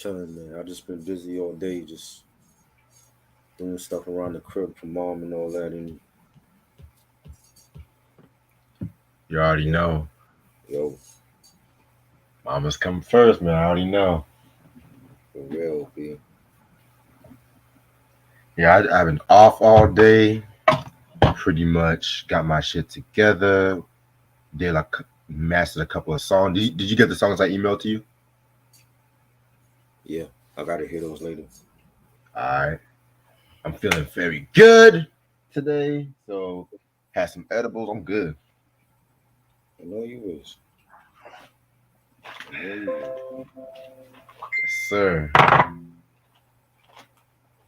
chilling, man. I just been busy all day, just doing stuff around the crib for mom and all that. And You already yeah, know. yo, Mama's coming first, man. I already know. for real, B. Yeah, I've been off all day. Pretty much got my shit together. Did like mastered a couple of songs. Did you get the songs I emailed to you? Yeah, I gotta hear those later. All right. I'm feeling very good today. So had some edibles. I'm good. I know you is. I know you is. Yes, sir.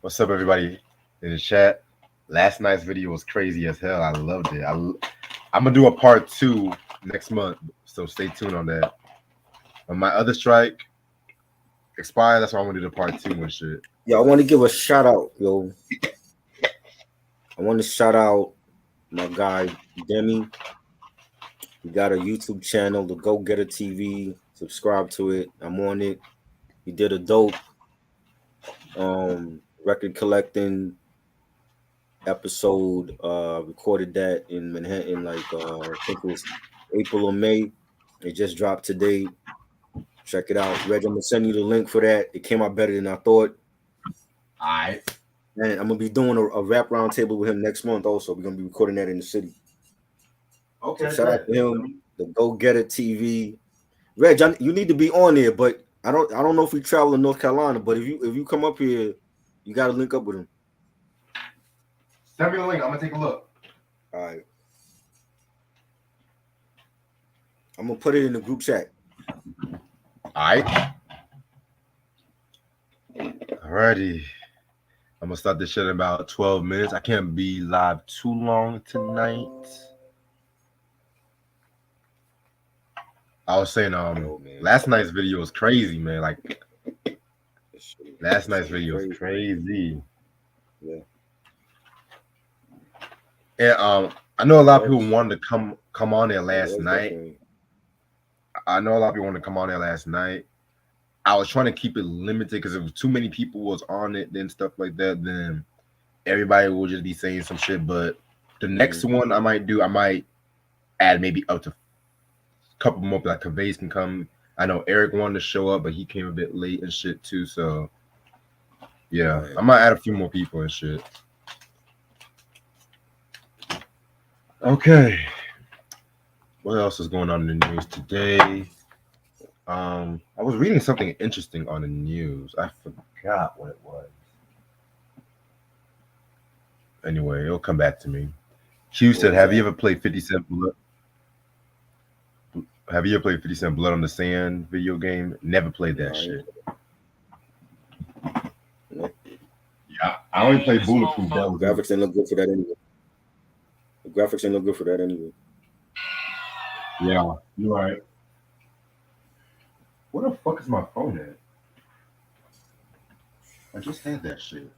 What's up, everybody in the chat? Last night's video was crazy as hell. I loved it. I'm gonna do a part 2 next month, so stay tuned on that. On my other strike expired, that's why I'm gonna do the part 2 and shit. Yeah, I want to give a shout out, yo. I want to shout out my guy Demi. He got a YouTube channel, the Go Getter TV. Subscribe to it. I'm on it. He did a dope record collecting episode. Recorded that in Manhattan, like I think it was April or May. It just dropped today. Check it out. Reg, I'm gonna send you the link for that. It came out better than I thought. All right. And I'm gonna be doing a rap round table with him next month. Also, we're gonna be recording that in the city. So Okay, shout out bet. to him. The Go Getter TV. Reg, you need to be on there, but I don't know if we travel in North Carolina. But if you come up here, you gotta link up with him. Send me the link. I'm gonna take a look. All right. I'm gonna put it in the group chat. All right. Alrighty. I'm gonna start this shit in about 12 minutes. I can't be live too long tonight. I was saying, last night's video was crazy, man. Like last night's video was crazy. Yeah. And I know a lot of people wanted to come on there last night. Definitely. I know a lot of people wanted to come on there last night. I was trying to keep it limited because if too many people was on it, then stuff like that, then everybody will just be saying some shit. But the next one I might add maybe up to a couple more, like Kavase can come. I know Eric wanted to show up, but he came a bit late and shit too. So yeah, I might add a few more people and shit. Okay. What else is going on in the news today? I was reading something interesting on the news. I forgot what it was. Anyway, it'll come back to me. Q said, "Have you ever played 50 Cent Blood? Have you ever played 50 Cent Blood on the Sand video game? Never played that shit." No. Yeah, I only played Bulletproof. The graphics didn't look good for that anyway. The graphics didn't look good for that anyway. Yeah, you're right. Where the fuck is my phone at? I just had that shit.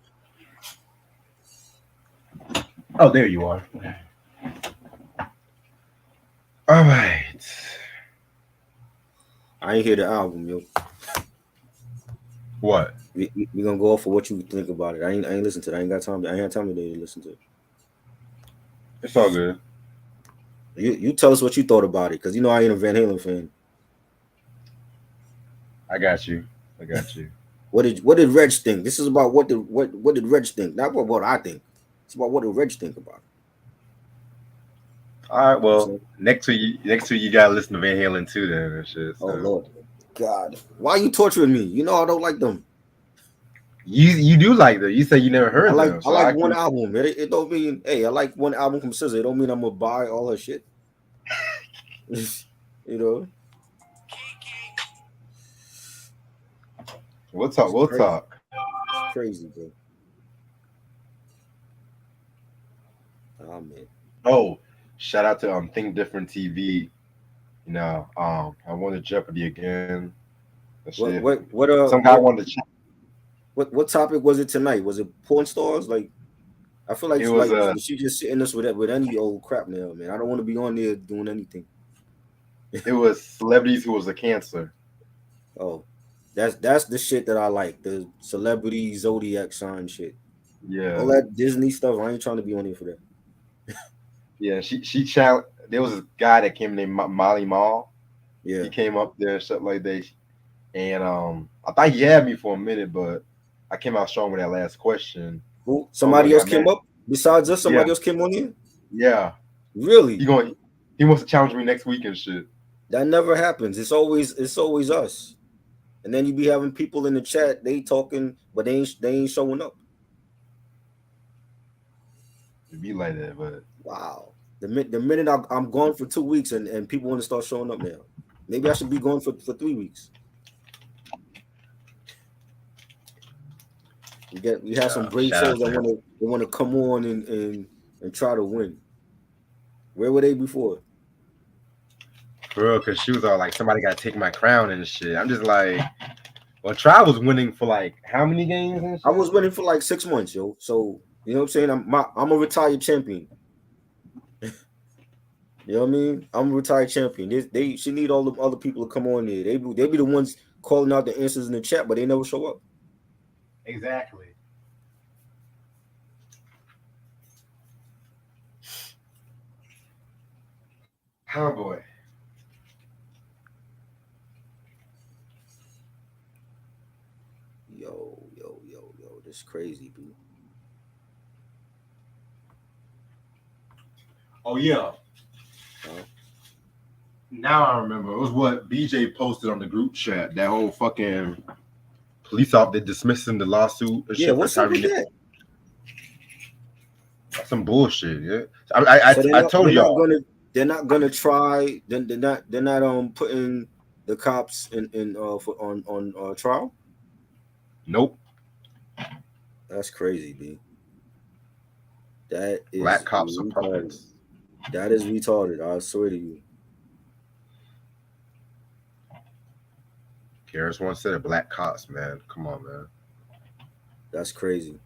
Oh, there you are. All right. I ain't hear the album, yo. What? We gonna go off of what you think about it. I ain't listen to it. I ain't got time. I ain't had time today to listen to it. It's all good. You tell us what you thought about it, because you know I ain't a Van Halen fan. I got you. What did Reg think? This is about what did Reg think, not what I think. It's about what did Reg think about it. All right, well, next week you gotta listen to Van Halen too, then and shit. So. Oh Lord, God, why are you torturing me? You know I don't like them. You do like them. You say you never heard them. I like one album. It don't mean I like one album from SZA. It don't mean I'm gonna buy all her shit. You know. We'll talk. It's crazy, bro. Oh man. Oh, shout out to Think Different TV. You know, I won the Jeopardy again. What some guy wanted to check. What topic was it tonight? Was it porn stars? Like, I feel like she just sitting us with any old crap now, man. I don't want to be on there doing anything. It was celebrities who was a cancer. Oh, That's the shit that I like. The celebrity zodiac sign shit. All Yeah, that Disney stuff. I ain't trying to be on here for that. yeah. She challenged. There was a guy that came named Molly Mall. Yeah. He came up there and stuff like that. And I thought he had me for a minute, but I came out strong with that last question. Who? I was like, Somebody my else came man, up besides us. yeah, Somebody else came on here. yeah. He Really? going he wants to challenge me next week and shit. That never happens. It's always us. And then you be having people in the chat. They talking, but they ain't showing up. It'd be like that, but Wow. The minute I'm gone for 2 weeks and people want to start showing up now. Maybe I should be gone for 3 weeks. We have some brave shout out souls to that her. want to come on and try to win. Where were they before? Bro, because she was all like, somebody got to take my crown and shit. I'm just like, well, Try was winning for like how many games and I shit? was winning for like 6 months, yo. So you know what I'm saying? I'm a retired champion. You know what I mean? I'm a retired champion. She need all the other people to come on there. They be the ones calling out the answers in the chat, but they never show up. Exactly. Oh boy. Yo, this is crazy, dude. Oh yeah. Now I remember. It was what BJ posted on the group chat. That whole fucking police officer dismissing the lawsuit and Yeah, shit for what's up with Tyree. that? That's some bullshit. Yeah. So I told y'all. they're not gonna try. Then they're not putting the cops in for on trial. Nope. That's crazy, B. That Black is cops are retarded. puppets. That is retarded. I swear to you. Karis once said it. Black cops, man. Come on, man. That's crazy.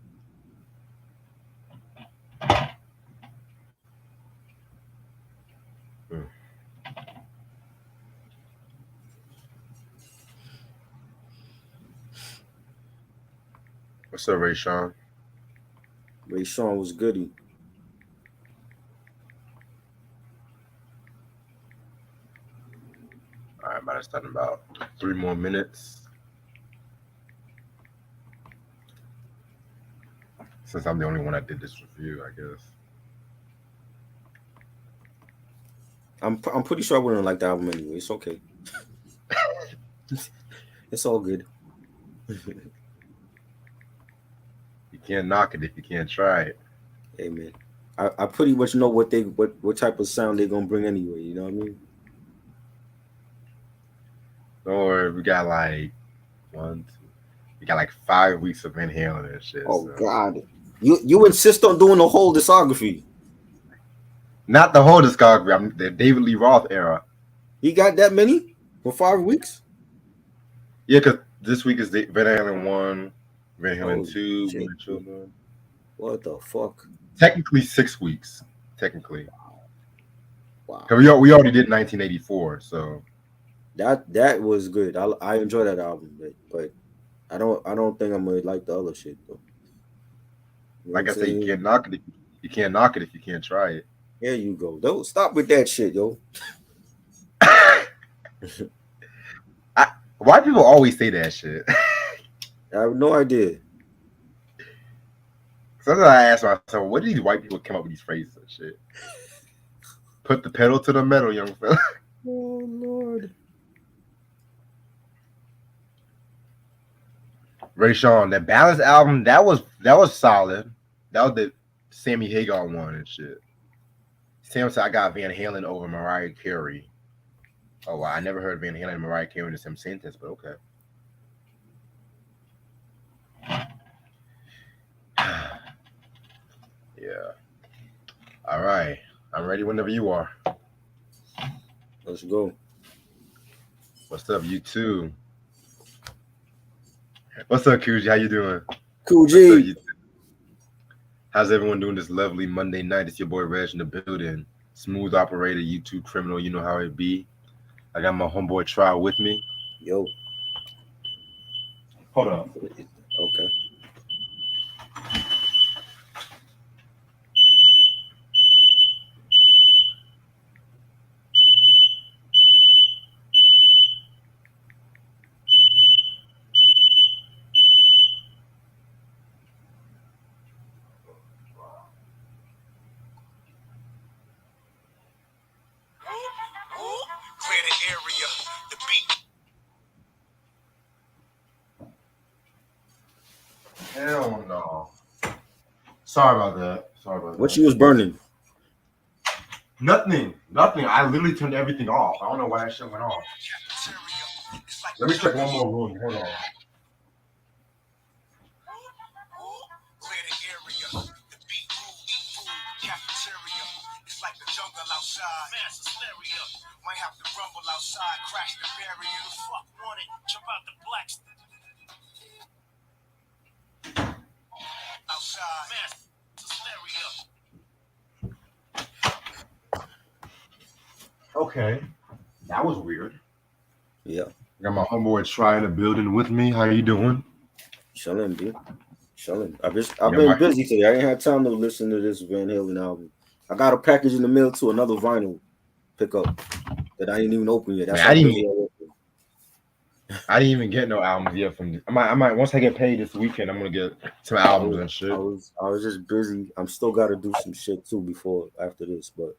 What's up, Ray Sean? Ray Sean was goody. All right, about to start in about 3 more minutes. Since I'm the only one that did this review, I guess. I'm pretty sure I wouldn't like the album anyway. It's okay. It's all good. You can't knock it if you can't try it. Hey man, I pretty much know what type of sound they're gonna bring anyway. You know what I mean? Or we got like we got like 5 weeks of Van Halen and shit. Oh so. God, you insist on doing the whole discography? Not the whole discography. I'm the David Lee Roth era. He got that many for 5 weeks? Yeah, because this week is Van Halen 1, Van Halen 2, shit. Children. What the fuck? Technically 6 weeks. Technically. Wow. Because we already did 1984, so That was good. I enjoy that album, but I don't think I'm gonna like the other shit though. You know like I said, you can't knock it. You can't knock it if you can't try it. There you go. Don't stop with that shit, yo. Why people always say that shit? I have no idea. Sometimes I ask myself, what do these white people come up with these phrases and shit? Put the pedal to the metal, young fella. Oh Lord. Ray Sean, that Balance album, that was solid. That was the Sammy Hagar one and shit. Sam said I got Van Halen over Mariah Carey. Oh wow, I never heard Van Halen and Mariah Carey in the same sentence, but okay. Yeah. All right. I'm ready whenever you are. Let's go. What's up, you too? What's up, Kuji? How you doing? Cool G. How's everyone doing this lovely Monday night? It's your boy Reg in the building. Smooth operator, YouTube criminal. You know how it be. I got my homeboy Trial with me. Yo. Hold up. Okay. Clear the area. The beat. Hell no. Sorry about that. What you was burning? Nothing. I literally turned everything off. I don't know why that shit went off. Let me check one more room. Hold on. Clear the area. The beat. Food. Cafeteria. It's like the jungle outside. Mass hysteria. Might have to rumble outside. Crash the barrier. The fuck want it. Jump out the blacks. Outside. Mass hysteria. Okay. That was weird. Yeah. Got my homeboy trying the building with me. How you doing? Chilling, dude. Chilling. I've been busy today. I ain't had time to listen to this Van Halen album. I got a package in the mail to another vinyl pickup that I ain't even open yet. That's Man, how I didn't even get no albums yet from. I might once I get paid this weekend, I'm gonna get some albums and shit. I was just busy. I'm still got to do some shit too after this, but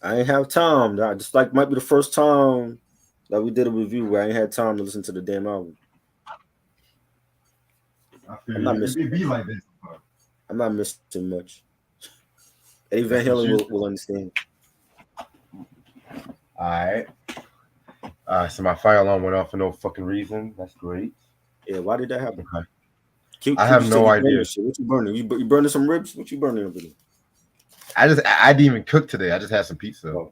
I ain't have time. I just might be the first time that we did a review where I ain't had time to listen to the damn album. I feel it be like this. I'm not missing much. Eddie Van Halen will understand. All right. So my fire alarm went off for no fucking reason. That's great. Yeah, why did that happen? Okay. I have no idea. What you burning? You burning some ribs? What you burning over there? I didn't even cook today. I just had some pizza. Oh.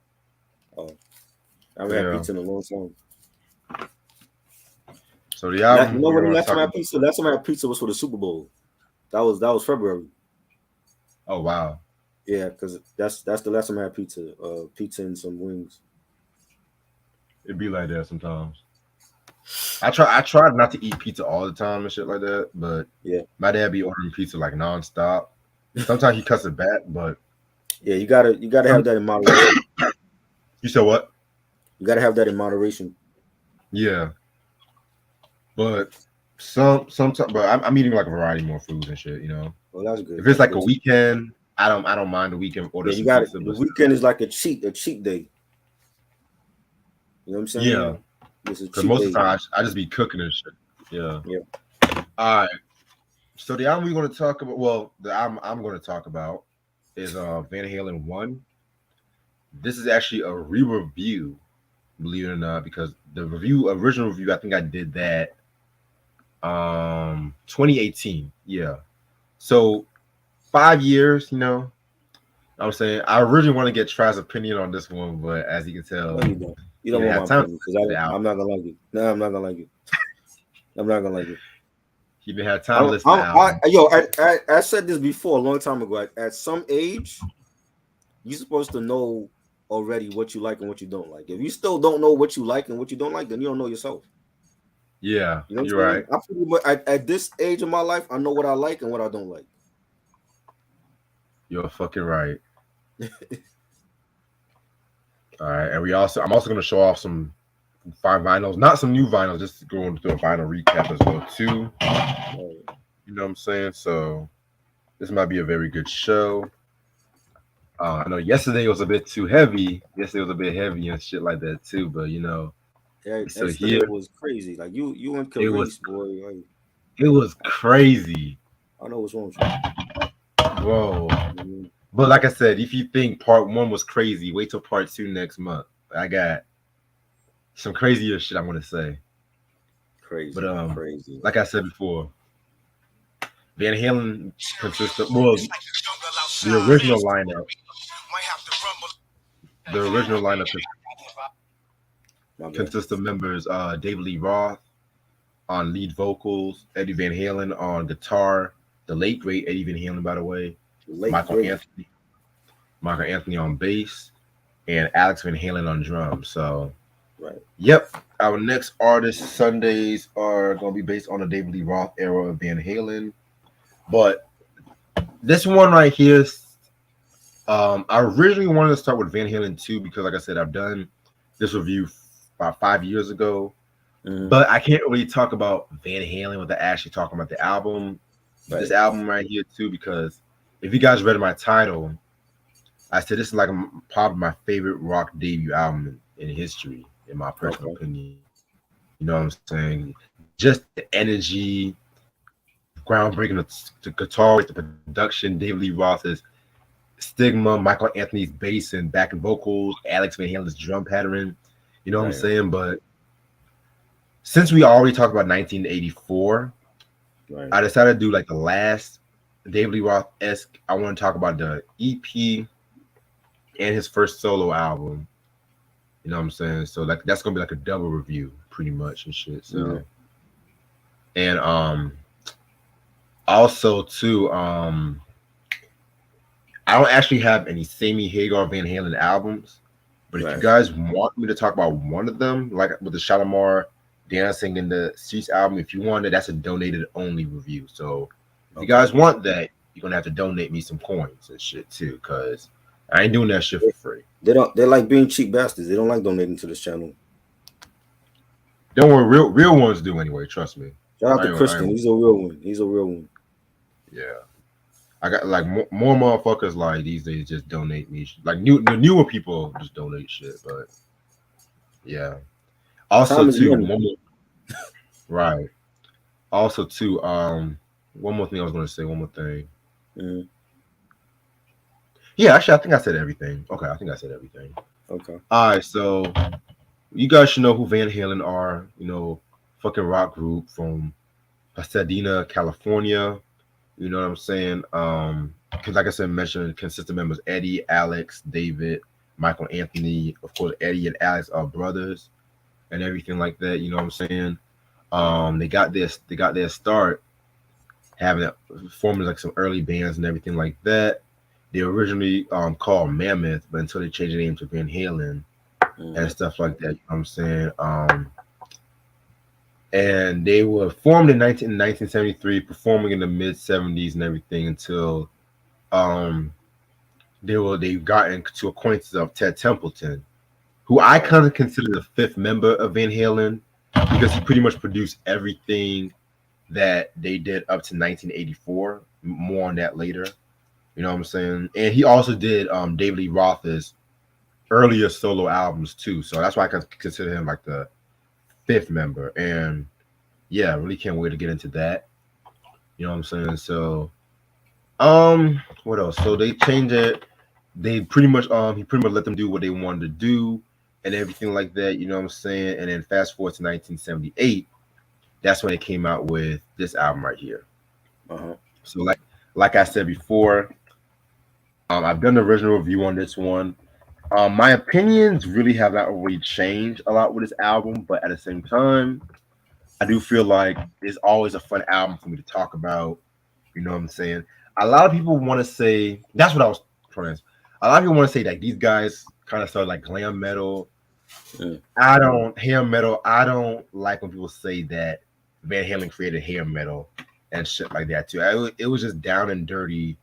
I haven't had pizza in a long time. So the album. You know when last time I had pizza? Last time I had pizza was for the Super Bowl. That was February. Oh wow. Yeah, because that's the last time I had pizza. Pizza and some wings. It'd be like that sometimes. I tried not to eat pizza all the time and shit like that, but yeah, my dad be ordering pizza like nonstop. Sometimes he cuts it back, but yeah, you gotta have that in moderation. You said what? You gotta have that in moderation. Yeah, but sometimes, but I'm eating like a variety more foods and shit. You know. Well, that's good. If it's like a weekend, I don't mind the weekend order. Yeah, you got it. The weekend is like a cheat day. You know what I'm saying? Yeah. Because most of the time I just be cooking and shit. Yeah. Yeah. All right. So the album we're going to talk about, well, the album I'm going to talk about is Van Halen 1. This is actually a re-review, believe it or not, because the original review, I think I did that 2018. Yeah. So 5 years, you know. I'm saying I originally want to get Try's opinion on this one, but as you can tell, no, you don't. You don't want my opinion because I'm not gonna like it. No, I'm not gonna like it. I'm not gonna like it. He didn't have time to listen to album. I said this before a long time ago. At some age, you're supposed to know already what you like and what you don't like. If you still don't know what you like and what you don't like, then you don't know yourself. Yeah, you know you're right. I pretty much, at this age of my life, I know what I like and what I don't like. You're fucking right. All right, and I'm also going to show off some 5 vinyls, not some new vinyls, just going through a vinyl recap as well too. You know what I'm saying? So this might be a very good show. I know yesterday was a bit too heavy. Yesterday was a bit heavy and shit like that too. But you know, so here it was crazy. Like you and Carice, boy. Like, it was crazy. I know what's wrong with you. Whoa. But like I said, if you think part 1 was crazy, wait till part 2 next month. I got some crazier shit I'm gonna say. Crazy. But crazy. Like I said before, Van Halen consists of the original lineup. The original lineup consists of members David Lee Roth on lead vocals, Eddie Van Halen on guitar, the late great Eddie Van Halen, by the way, Michael Anthony on bass, and Alex Van Halen on drums. So Right. Yep. Our next artist Sundays are gonna be based on the David Lee Roth era of Van Halen. But this one right here, I originally wanted to start with Van Halen 2 because, like I said, I've done this review about 5 years ago. Mm-hmm. But I can't really talk about Van Halen without actually talking about the album, this Right. album right here too, because if you guys read my title, I said this is like probably my favorite rock debut album in history, in my personal Okay. opinion. You know what I'm saying? Just the energy, groundbreaking the guitar, the production, David Lee Roth's stigma, Michael Anthony's bass and backing vocals, Alex Van Halen's drum pattern. You know what I'm Right. saying? But since we already talked about 1984, Right. I decided to do like the last David Lee Roth esque. I want to talk about the EP and his first solo album. You know what I'm saying? So like that's gonna be like a double review, pretty much and shit. So and also too I don't actually have any Sammy Hagar Van Halen albums, but if you Right. guys want me to talk about one of them, like with the Shalimar Dancing in the Streets album, if you want it, that's a donated only review. So if you guys want that, you're gonna have to donate me some coins and shit too, because I ain't doing that shit for free. They don't. They like being cheap bastards. They don't like donating to this channel. Don't worry, real ones do anyway. Trust me. Shout out to I Christian. ain't, He's a real one. He's a real one. yeah. I got like more motherfuckers like these days just donate me like the newer people just donate shit, but yeah. Also Time is too, money. right. Also too, one more thing I was gonna say. One more thing. Mm-hmm. Yeah, actually, I think I said everything. Okay, I think I said everything. Okay. All right, so you guys should know who Van Halen are. You know, fucking rock group from Pasadena, California. You know what I'm saying? Because like I said, mentioned consistent members Eddie, Alex, David, Michael Anthony. Of course, Eddie and Alex are brothers and everything like that. You know what I'm saying? They got their start having forming like some early bands and everything like that. They originally called Mammoth, but until they changed the name to Van Halen and stuff like that. You know what I'm saying? And they were formed in 1973, performing in the mid 70s and everything until um, they got into acquaintance of Ted Templeton, who I kind of consider the fifth member of Van Halen because he pretty much produced everything that they did up to 1984. More on that later. You know what I'm saying? And he also did David Lee Roth's earlier solo albums too. So that's why I can consider him like the fifth member. And yeah, I really can't wait to get into that. You know what I'm saying? So what else? So they changed it. They pretty much he pretty much let them do what they wanted to do and everything like that, you know what I'm saying? And then fast forward to 1978, that's when they came out with this album right here. Uh-huh. So like I said before, I've done the original review on this one. My opinions really have not really changed a lot with this album, but at the same time, I do feel like it's always a fun album for me to talk about. You know what I'm saying? A lot of people want to say that's what I was trying to. A lot of people want to say that these guys kind of started like glam metal. Mm. I don't hair metal. I don't like when people say that Van Halen created hair metal and shit like that too. It was just down and dirty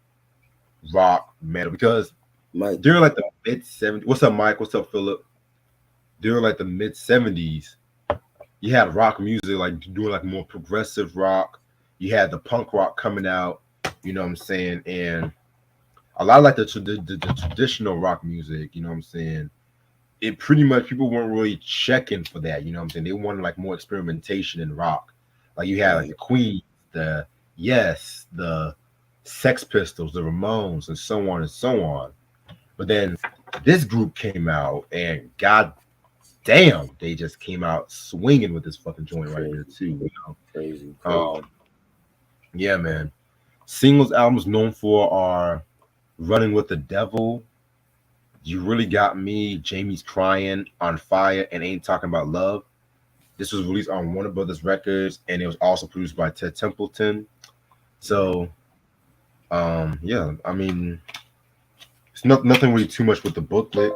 rock metal because Mike. during like the mid 70s. What's up, Mike? What's up, Philip? During like the mid 70s, you had rock music like doing like more progressive rock. You had the punk rock coming out. You know what I'm saying? And a lot of like the traditional rock music. You know what I'm saying? It pretty much people weren't really checking for that. You know what I'm saying? They wanted like more experimentation in rock. Like you had like the Queen, the Yes, the Sex Pistols, the Ramones, and so on and so on. But then this group came out, and god damn, they just came out swinging with this fucking joint right here too. You know? Crazy. Yeah, man. Singles albums known for are "Running with the Devil," "You Really Got Me," "Jamie's Crying," "On Fire," and "Ain't Talking About Love." This was released on Warner Brothers Records, and it was also produced by Ted Templeton. So, yeah, I mean, it's nothing really too much with the booklet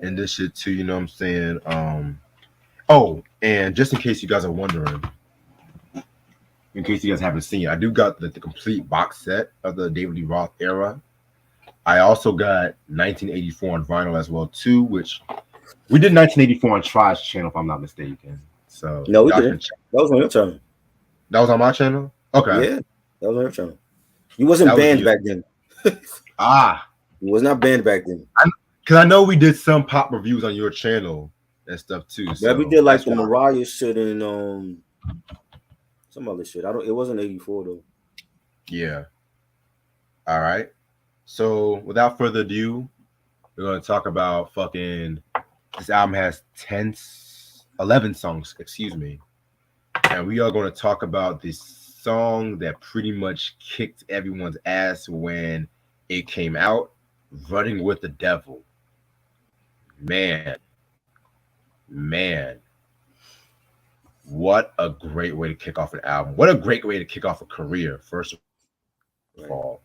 and this shit too. You know what I'm saying? Oh, and just in case you guys are wondering, in case you guys haven't seen it, I do got the complete box set of the David Lee Roth era. I also got 1984 on vinyl as well too, which we did 1984 on Try's channel if I'm not mistaken. So No, we y'all can didn't. check. That was on your channel. That was on my channel. Okay, Yeah, that was on your channel. You wasn't that was banned you. back then. Ah, You was not banned back then. because I know we did some pop reviews on your channel and stuff too. But we So did like that's the why. Mariah shit and some other shit. I don't. It wasn't 84 though. Yeah. All right. So without further ado, we're gonna talk about fucking. This album has 11 songs. Excuse me. And we are going to talk about this song that pretty much kicked everyone's ass when it came out, Running with the Devil. Man, man, what a great way to kick off an album. What a great way to kick off a career, first of all.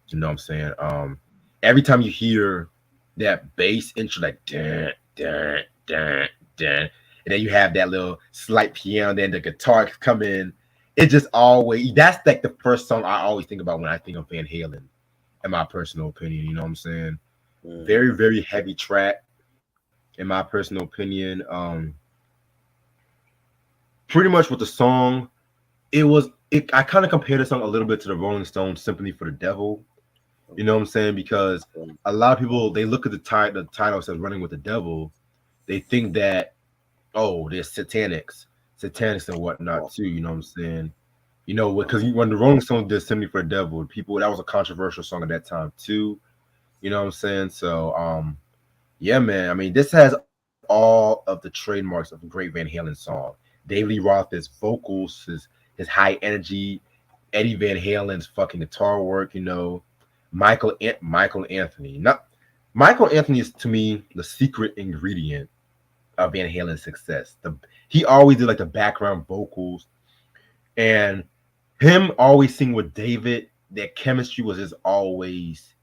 You know what I'm saying? Every time you hear that bass intro, like dun, dun, dun, dun, and then you have that little slight piano, then the guitar come in. It just always, that's like the first song I always think about when I think of Van Halen, in my personal opinion. You know what I'm saying? Very, very heavy track, in my personal opinion. Pretty much with the song, I kind of compare the song a little bit to the Rolling Stones' Sympathy for the Devil. You know what I'm saying? Because a lot of people, they look at the title says Running with the Devil, they think that, oh, they're satanics and whatnot too. You know what I'm saying? You know, because when the Rolling Stones did Sympathy for the Devil, people, that was a controversial song at that time too. You know what I'm saying? So, yeah, man. I mean, this has all of the trademarks of a great Van Halen song. David Lee Roth, his vocals, his high energy, Eddie Van Halen's fucking guitar work. You know, Michael Anthony. Not Michael Anthony is to me the secret ingredient of Van Halen's success. He always did like the background vocals, and him always singing with David. Their chemistry was just always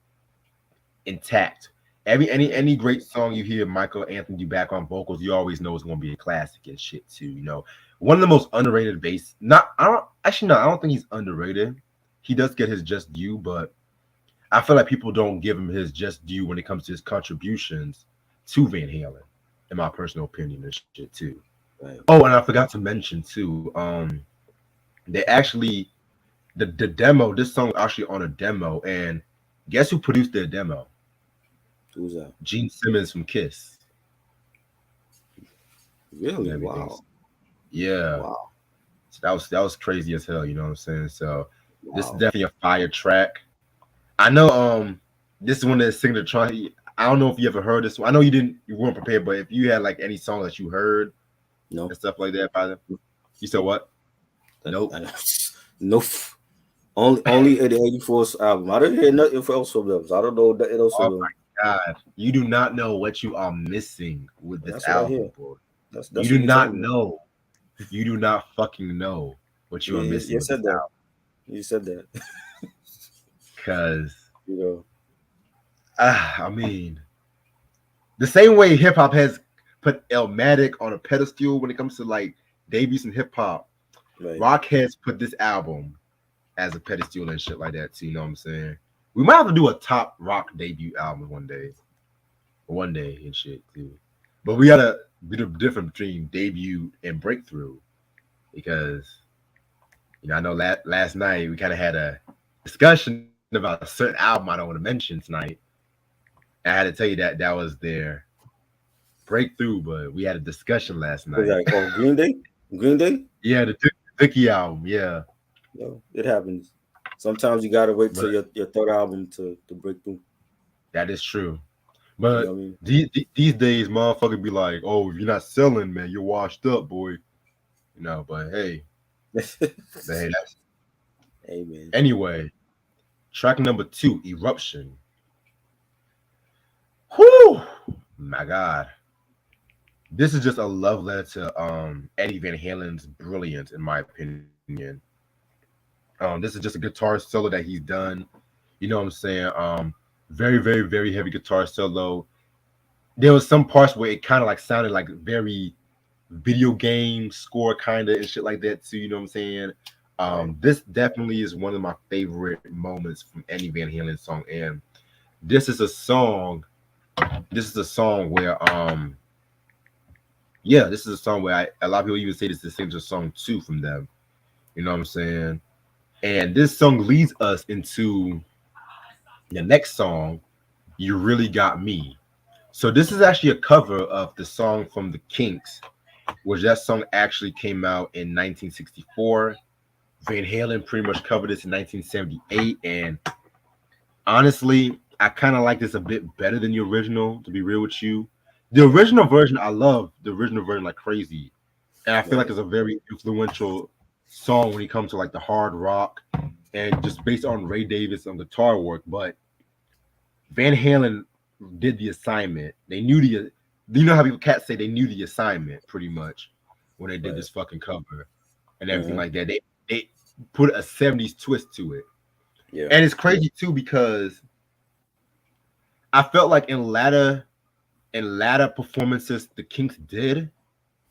intact. Any great song you hear Michael Anthony do background vocals, you always know it's gonna be a classic and shit too. You know, one of the most underrated bass. I don't think he's underrated. He does get his just due, but I feel like people don't give him his just due when it comes to his contributions to Van Halen, in my personal opinion and shit too. Right. Oh, and I forgot to mention too, they actually the demo, this song was actually on a demo, and guess who produced their demo? Who's that? Gene Simmons from Kiss. Really? Wow. Yeah. Wow. So that was crazy as hell, you know what I'm saying? So this is Wow. definitely a fire track. I know this is one that's signature. I don't know if you ever heard this one. I know you weren't prepared, but if you had like any song that you heard No. and stuff like that by them, you said what? Nope. Nope. Only the 84's album. I didn't hear nothing else from them. So I don't know nothing else from Oh them. my God. You do not know what you are missing with this That's what I hear. album, bro. That's You what do you not telling me. know. You do not fucking know what you are missing You with said this that. album. You said that. Because You know. I mean, the same way hip hop has put Illmatic on a pedestal when it comes to like debuts in hip hop, Right. rock has put this album as a pedestal and shit like that too. You know what I'm saying? We might have to do a top rock debut album one day and shit too. But we gotta be the difference between debut and breakthrough, because you know I know last night we kind of had a discussion about a certain album I don't want to mention tonight. I had to tell you that was their breakthrough, but we had a discussion last night. Was that called Green Day? Green Day? Yeah, the Dickie album. Yeah, No, it happens. Sometimes you gotta wait till but your third album to break through. that is true. You know But what I mean? these days, motherfucker be like, "Oh, if you're not selling, man, you're washed up, boy." You know. But hey, that's Hey man. anyway. Track number 2, Eruption. Whoo, my God. This is just a love letter to Eddie Van Halen's brilliance, in my opinion. This is just a guitar solo that he's done. You know what I'm saying? Very, very, very heavy guitar solo. There was some parts where it kind of like sounded like very video game score kind of and shit like that too. You know what I'm saying? This definitely is one of my favorite moments from any Van Halen song, and this is a song. This is a song where yeah, this is a song where a lot of people even say this is the signature song too from them. You know what I'm saying? And this song leads us into the next song, You Really Got Me. So this is actually a cover of the song from the Kinks, which that song actually came out in 1964. Van Halen pretty much covered this in 1978, and honestly, I kind of like this a bit better than the original, to be real with you. The original version, I love the original version like crazy. And I feel like it's a very influential song when it comes to like the hard rock and just based on Ray Davis on guitar work. But Van Halen did the assignment. They knew you know how people cats say they knew the assignment pretty much when they did this fucking cover and everything like that. They put a 70s twist to it. Yeah. And it's crazy too because I felt like in latter performances the Kinks did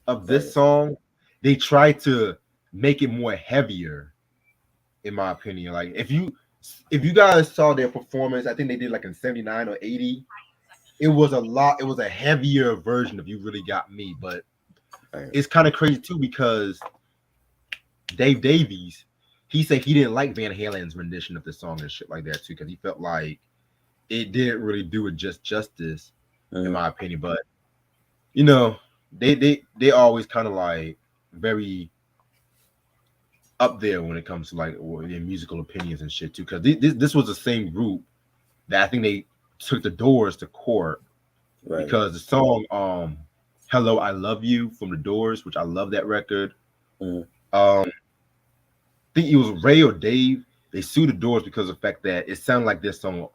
of this song, they tried to make it more heavier, in my opinion. Like if you guys saw their performance, I think they did like in 79 or 80. It was a heavier version of You Really Got Me, but it's kind of crazy too because Dave Davies, he said he didn't like Van Halen's rendition of the song and shit like that too, because he felt like it didn't really do it justice, in my opinion. But you know, they always kind of like very up there when it comes to like their musical opinions and shit too. Because this was the same group that I think they took the Doors to court because the song "Hello, I Love You" from the Doors, which I love that record. I think it was Ray or Dave. They sued the Doors because of the fact that it sounded like this song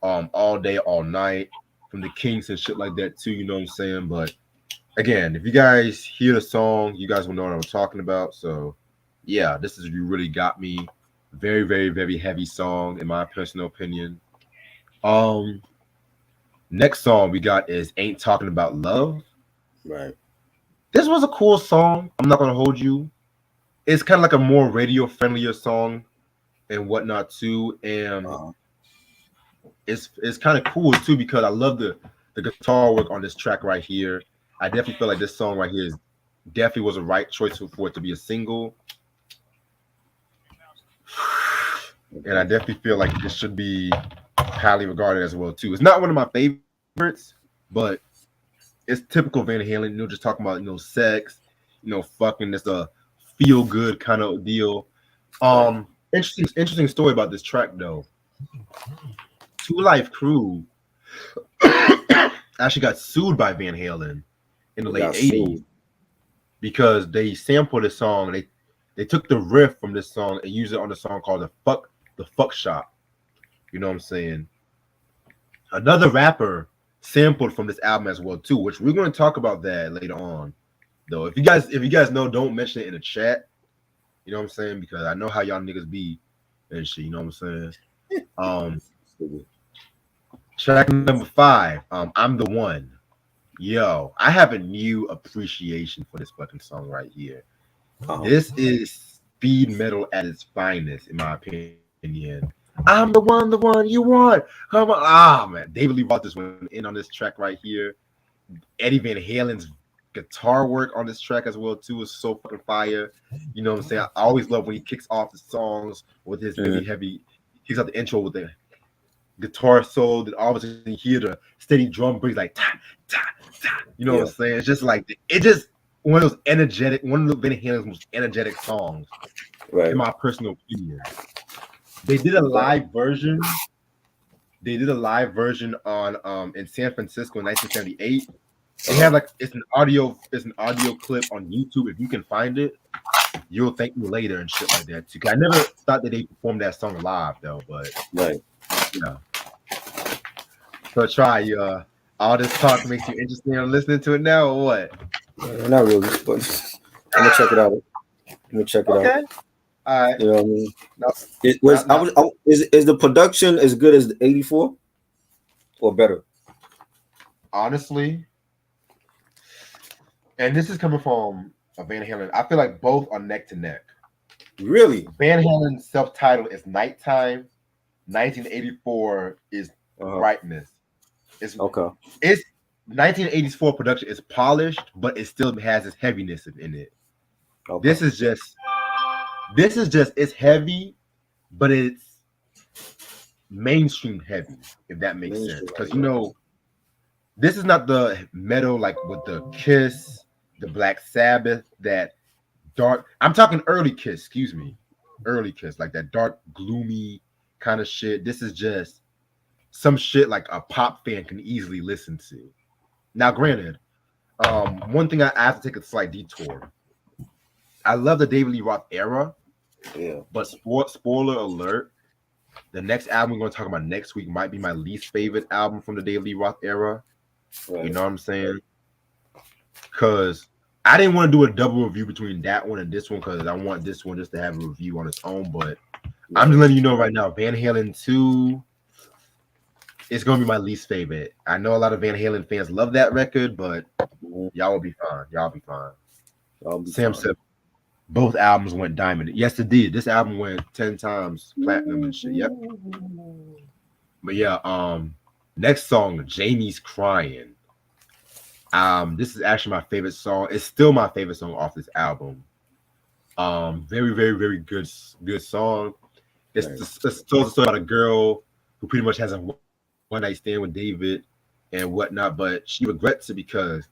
All Day, All Night from the Kinks and shit like that too. You know what I'm saying? But again, if you guys hear the song, you guys will know what I'm talking about. So yeah, this is You Really Got Me. Very, very, very heavy song in my personal opinion. Next song we got is Ain't Talking About Love. Right. This was a cool song. I'm not gonna hold you. It's kind of like a more radio friendlier song and whatnot too. And it's kind of cool too because I love the guitar work on this track right here. I definitely feel like this song right here definitely was a right choice for it to be a single. And I definitely feel like this should be highly regarded as well too. It's not one of my favorites, but it's typical Van Halen. You know, just talking about sex, fucking. It's a feel good kind of deal. Interesting story about this track though. Two Live Crew actually got sued by Van Halen in the late 80s because they sampled this song. They took the riff from this song and used it on a song called the Fuck Shop. You know what I'm saying? Another rapper sampled from this album as well too, which we're going to talk about that later on. Though, if you guys know, don't mention it in the chat. You know what I'm saying? Because I know how y'all niggas be and shit. You know what I'm saying? Track number 5. I'm the One. Yo, I have a new appreciation for this fucking song right here. This is speed metal at its finest, in my opinion. I'm the one you want. Come on. Man. David Lee brought this one in on this track right here. Eddie Van Halen's guitar work on this track as well, too, is so fucking fire. You know what I'm saying? I always love when he kicks off the songs with his really heavy, kicks out the intro with the guitar solo, then all of a sudden you hear the steady drum breaks like ta, ta, ta. You know what I'm saying? It's just like, one of those Van Halen's most energetic songs, in my personal opinion. They did a live version. On in San Francisco in 1978. They have it's an audio clip on YouTube. If you can find it, you'll thank me later and shit like that too. I never thought that they performed that song live though, but So try all this talk makes you interested in listening to it now or what? Not really, but I'm gonna check it out. Okay. All right. You know what I mean? Is the production as good as the 84 or better? Honestly, and this is coming from a Van Halen. I feel like both are neck to neck. Really? Van Halen's self-titled is Nighttime. 1984 is Brightness. It's okay. It's 1984 production is polished, but it still has its heaviness in it. Okay. This is just it's heavy, but it's mainstream heavy, if that makes sense. Because you know, this is not the metal like with the Kiss, the Black Sabbath, that dark. I'm talking early Kiss, excuse me, early Kiss, like that dark, gloomy kind of shit. This is just some shit like a pop fan can easily listen to. Now, granted, one thing I have to take a slight detour. I love the David Lee Roth era, but spoiler alert, the next album we're going to talk about next week might be my least favorite album from the David Lee Roth era. Right. You know what I'm saying? Because I didn't want to do a double review between that one and this one because I want this one just to have a review on its own. But I'm just letting you know right now, Van Halen 2 is going to be my least favorite. I know a lot of Van Halen fans love that record, but y'all will be fine. Y'all be fine. Sam said both albums went diamond. Yes, it did. This album went 10 times platinum and shit. Yep. But yeah, next song, Jamie's Crying. This is actually my favorite song. It's still my favorite song off this album. Very, very, very good song. It's a story about a girl who pretty much has a one-night stand with David and whatnot, but she regrets it because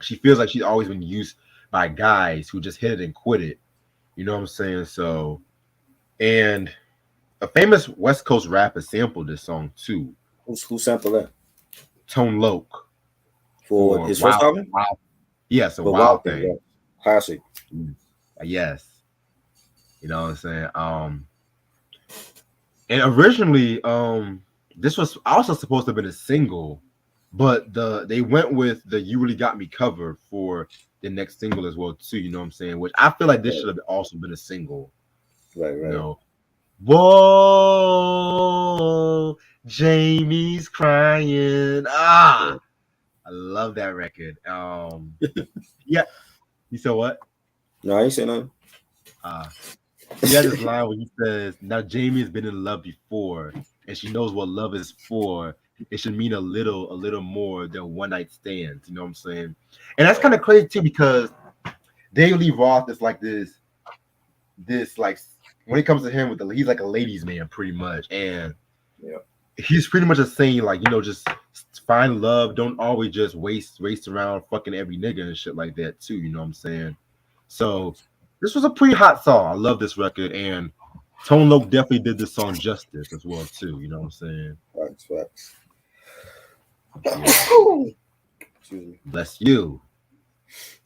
she feels like she's always been used by guys who just hit it and quit it. You know what I'm saying? So, and a famous West Coast rapper sampled this song too. Who sampled that? Tone Loc. For his first album? Yes, a Wild Thing. Yeah. Classic. Yes. You know what I'm saying? And originally, this was also supposed to have been a single, but they went with the "You Really Got Me" cover for the next single as well too. You know what I'm saying? Which I feel like this should have also been a single. Right. You know? Whoa, Jamie's crying. I love that record. Yeah. You said what? No, I ain't saying nothing. He has this line where he says, "Now Jamie has been in love before, and she knows what love is for. It should mean a little more than one night stands." You know what I'm saying? And that's kind of crazy too, because David Lee Roth is like this like when it comes to him he's like a ladies' man pretty much, and he's pretty much just saying like, you know, just find love, don't always just waste around fucking every nigga and shit like that too. You know what I'm saying? So this was a pretty hot song. I love this record, and Tone Loc definitely did this song justice as well too. You know what I'm saying? Facts. Yeah. Bless you.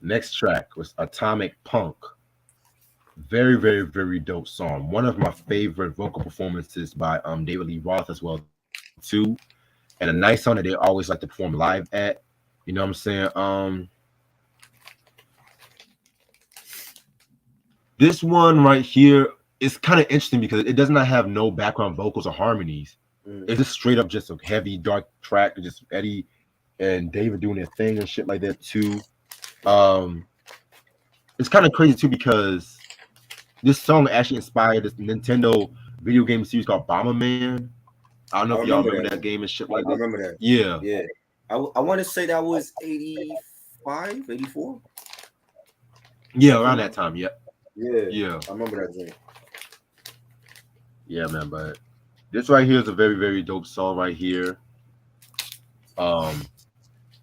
Next track was Atomic Punk. Very, very, very dope song. One of my favorite vocal performances by David Lee Roth as well too, and a nice song that they always like to perform live at. You know what I'm saying? This one right here is kind of interesting because it does not have no background vocals or harmonies. It's just straight up just a heavy dark track, just Eddie and David doing their thing and shit like that too. It's kind of crazy too because this song actually inspired this Nintendo video game series called Bomberman. I don't know if y'all remember that game and shit like that. I remember that. Yeah. I want to say that was 85, 84. Yeah, around that time. Yeah. I remember that game. Yeah, man, but this right here is a very, very dope song right here.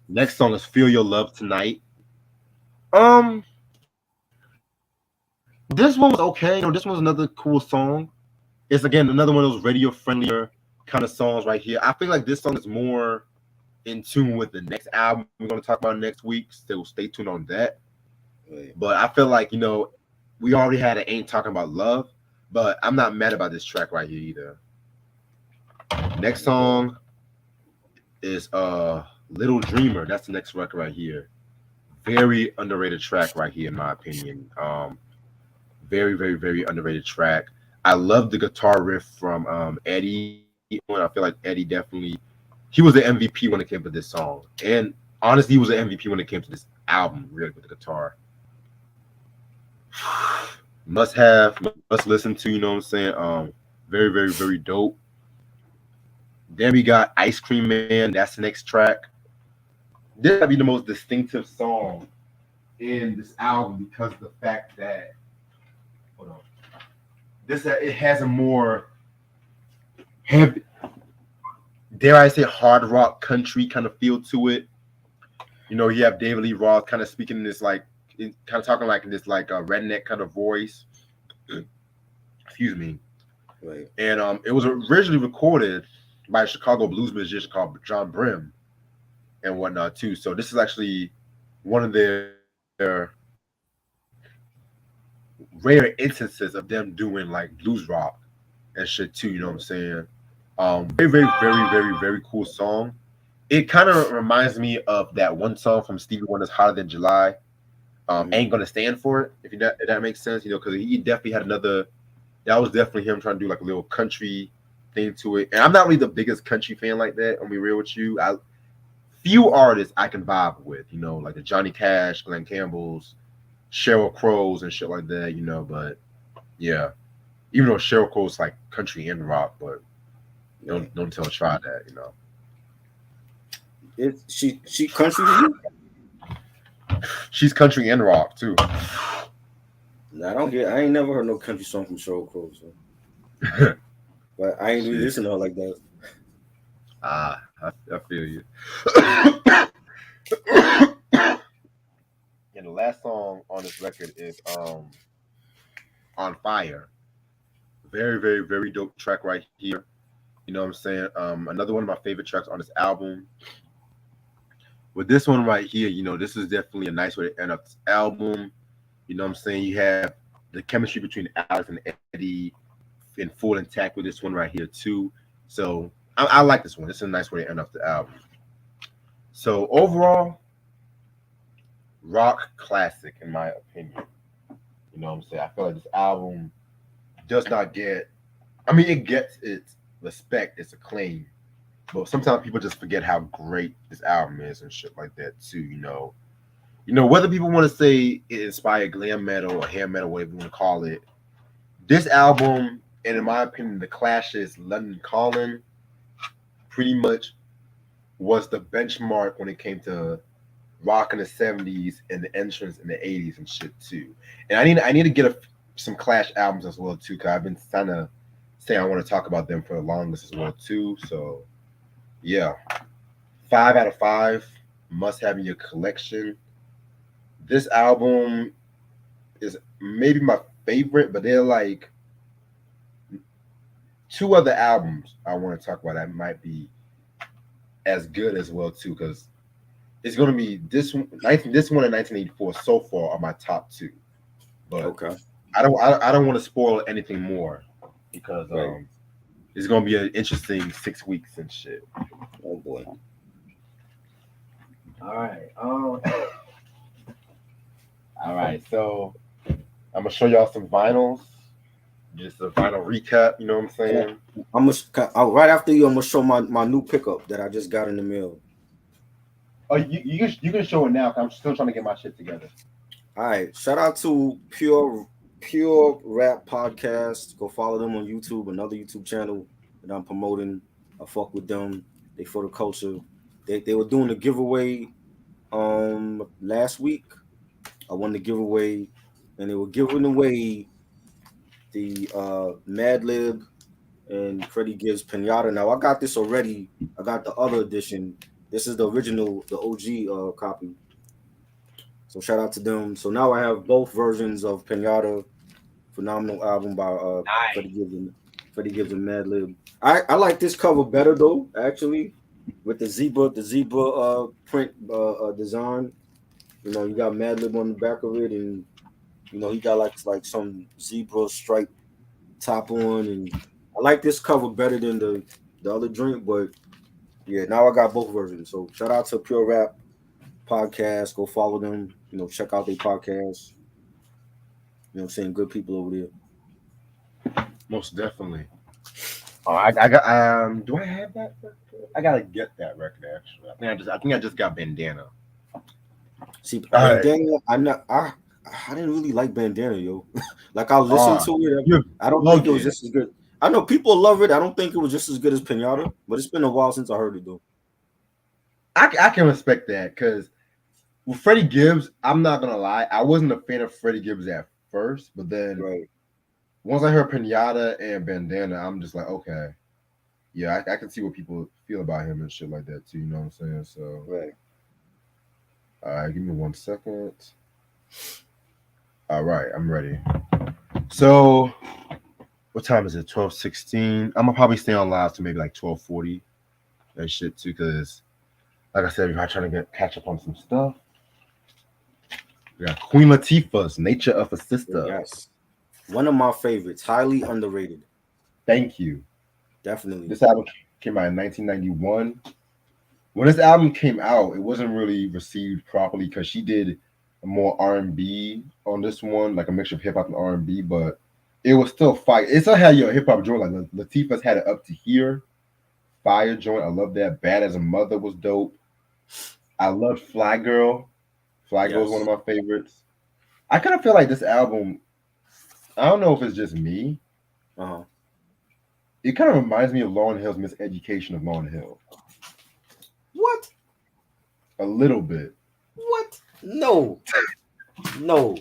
Next song is Feel Your Love Tonight. This one was okay. You know, this one's another cool song. It's again another one of those radio friendlier kind of songs right here. I feel like this song is more in tune with the next album we're going to talk about next week. So stay tuned on that. But I feel like, you know, we already had an Ain't Talking About Love, but I'm not mad about this track right here either. Next song is Little Dreamer. That's the next record right here. Very underrated track right here, in my opinion. Very, very, very underrated track. I love the guitar riff from Eddie. I feel like Eddie he was the MVP when it came to this song. And honestly, he was the MVP when it came to this album, really, with the guitar. Must listen to, you know what I'm saying? Very, very, very dope. Then we got Ice Cream Man, that's the next track. This might be the most distinctive song in this album because of the fact that, hold on, this it has a more heavy, dare I say, hard rock country kind of feel to it. You know, you have David Lee Roth kind of speaking in this like, kind of talking like in this like a redneck kind of voice. Excuse me. Right. And it was originally recorded by a Chicago blues musician called John Brim and whatnot too. So this is actually one of their rare instances of them doing like blues rock and shit too. You know what I'm saying? Very, very, very, very, very cool song. It kind of reminds me of that one song from Stevie Wonder's "Hotter Than July." Ain't gonna stand for it if that makes sense. You know, because he definitely had another. That was definitely him trying to do like a little country thing to it. And I'm not really the biggest country fan like that. I'll be real with you. Few artists I can vibe with, you know, like the Johnny Cash, Glenn Campbell's, Sheryl Crow's, and shit like that, you know. But yeah, even though Sheryl Crow's like country and rock, but don't tell her try that, you know. She country to you? She's country and rock too. Nah, I ain't never heard no country song from Sheryl Crow, so. But I ain't really listen to her like that. I feel you. And the last song on this record is On Fire. Very, very, very dope track right here. You know what I'm saying? Another one of my favorite tracks on this album. With this one right here, you know, this is definitely a nice way to end up this album. You know what I'm saying? You have the chemistry between Alex and Eddie in full intact with this one right here too. So I like this one. This is a nice way to end up the album. So overall, rock classic in my opinion. You know what I'm saying? I feel like this album does not get, I mean, it gets its respect, its acclaim, but sometimes people just forget how great this album is and shit like that too. You know, whether people want to say it inspired glam metal or hair metal, whatever you want to call it, this album, and in my opinion, the Clash's London Calling pretty much was the benchmark when it came to rock in the 70s and the entrance in the 80s and shit too. And I need to get some Clash albums as well too, because I've been trying to say I want to talk about them for the longest as well too. So yeah, 5 out of 5 must have in your collection. This album is maybe my favorite, but they're like two other albums I want to talk about that might be as good as well too, because it's going to be this one in 1984 so far are my top two. But Okay. I don't want to spoil anything more because Right. it's going to be an interesting 6 weeks and shit. Oh boy. All right. All right. So I'm gonna show y'all some vinyls. Just a vinyl recap. You know what I'm saying? Right after you, I'm gonna show my new pickup that I just got in the mail. Oh, you can show it now. 'Cause I'm still trying to get my shit together. All right. Shout out to Pure Rap Podcast. Go follow them on YouTube, another YouTube channel that I'm promoting. I fuck with them. They for the culture. They were doing a giveaway last week. I won the giveaway, and they were giving away the Madlib and Freddie Gibbs Pinata. Now I got this already. I got the other edition. This is the original, the OG copy. So shout out to them. So now I have both versions of Pinata, phenomenal album by Nice. Freddie Gibbs and Madlib. I like this cover better though, actually, with the zebra print design. You know, you got Madlib on the back of it, and you know he got like some zebra stripe top on, and I like this cover better than the other drink. But yeah, now I got both versions. So shout out to Pure Rap Podcast. Go follow them. You know, check out their podcast. You know what I'm saying? Good people over there. Most definitely. Oh, I got do I have that record? I gotta get that record actually. I think I just got Bandana. See, All right. Bandana, I didn't really like Bandana, yo. Like I listened Ah, to it. you're I don't think it was bugging. just as good. I know people love it. I don't think it was just as good as Pinata, but it's been a while since I heard it though. I can respect that because with Freddie Gibbs, I'm not gonna lie, I wasn't a fan of Freddie Gibbs at first, but then Right. once I heard Pinata and Bandana, I'm just like, okay, yeah, I can see what people feel about him and shit like that too. You know what I'm saying? So, Right. all right, give me 1 second. All right, I'm ready. So, what time is it? 12:16. I'm gonna probably stay on live to maybe like 12:40 and shit too, because like I said, we're trying to catch up on some stuff. We got Queen Latifah's "Nature of a Sister." Yes. One of my favorites, highly underrated. Thank you. Definitely. This album came out in 1991. When this album came out, it wasn't really received properly because she did more R&B on this one, like a mixture of hip hop and R&B, but it was still fire. It's not had your hip hop joint like Latifah's had it up to here. Fire joint, I love that. Bad as a Mother was dope. I loved Fly Girl. Fly Girl is one of Yes. my favorites. I kind of feel like this album. I don't know if it's just me. Uh-huh. It kind of reminds me of Lauryn Hill's Miseducation of Lauryn Hill. What? A little bit. What? No. No.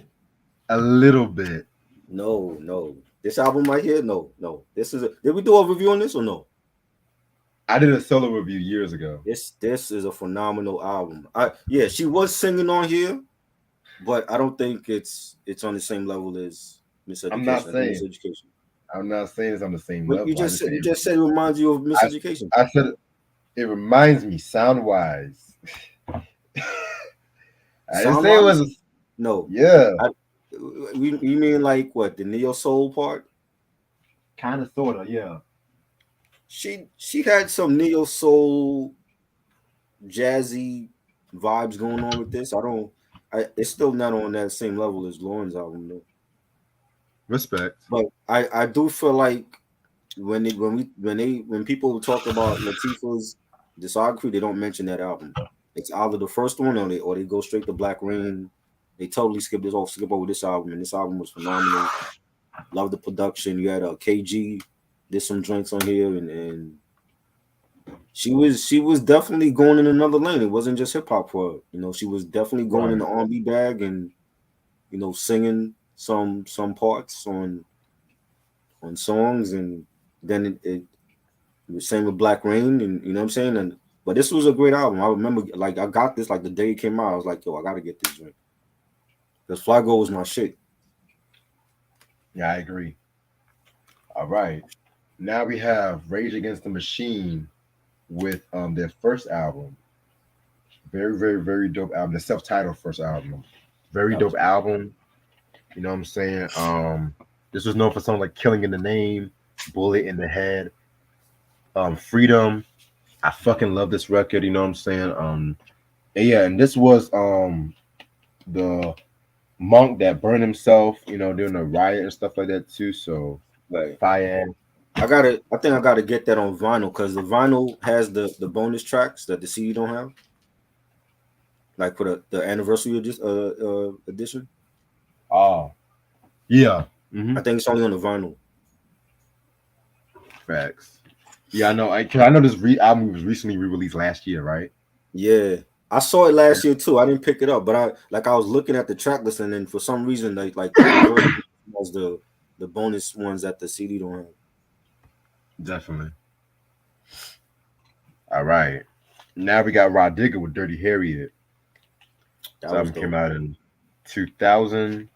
A little bit. No. No. This album right here, no. No. This is did we do a review on this or no? I did a solo review years ago. This is a phenomenal album. Yeah, she was singing on here, but I don't think it's on the same level as I'm not Miseducation. I think saying. Miseducation. I'm not saying it's on the same But level. you just said it reminds you of Miseducation. I said it reminds me sound wise. I didn't say it Sound-wise? was. No. Yeah, You mean like what, the neo soul part? kind of, sort of. Yeah. She had some neo soul jazzy vibes going on with this. It's still not on that same level as Lauren's album though. Respect. But I do feel like when people talk about Latifah's discography, they don't mention that album. It's either the first one or they go straight to Black Rain. They totally skip over this album, and this album was phenomenal. Love the production. You had KG did some joints on here, and she was definitely going in another lane. It wasn't just hip hop for her. You know, she was definitely going in the R&B bag and singing some parts on songs, and then it was same with Black Rain, and you know what I'm saying. And but this was a great album. I remember like I got this like the day it came out. I was like, yo, I gotta get this joint because Flago was my shit. Yeah, I agree. All right. Now we have Rage Against the Machine with their first album. Very, very, very dope album. The self-titled first album. Very dope album. You know what I'm saying? This was known for songs like Killing in the Name, Bullet in the Head, Freedom. I fucking love this record, you know what I'm saying? And yeah, and this was the monk that burned himself, during the riot and stuff like that too. So Right. fire. I think I gotta get that on vinyl because the vinyl has the bonus tracks that the CD don't have. Like for the anniversary edition. Oh, yeah. Mm-hmm. I think it's only on the vinyl. Facts. Yeah, I know. I know this album was recently re-released last year, right? Yeah, I saw it last year too. I didn't pick it up, but I was looking at the track list, and then for some reason, like the anniversary was the bonus ones that the CD don't have. Definitely. All right. Now we got Rod Digger with Dirty Harriet. This album came out in 2000.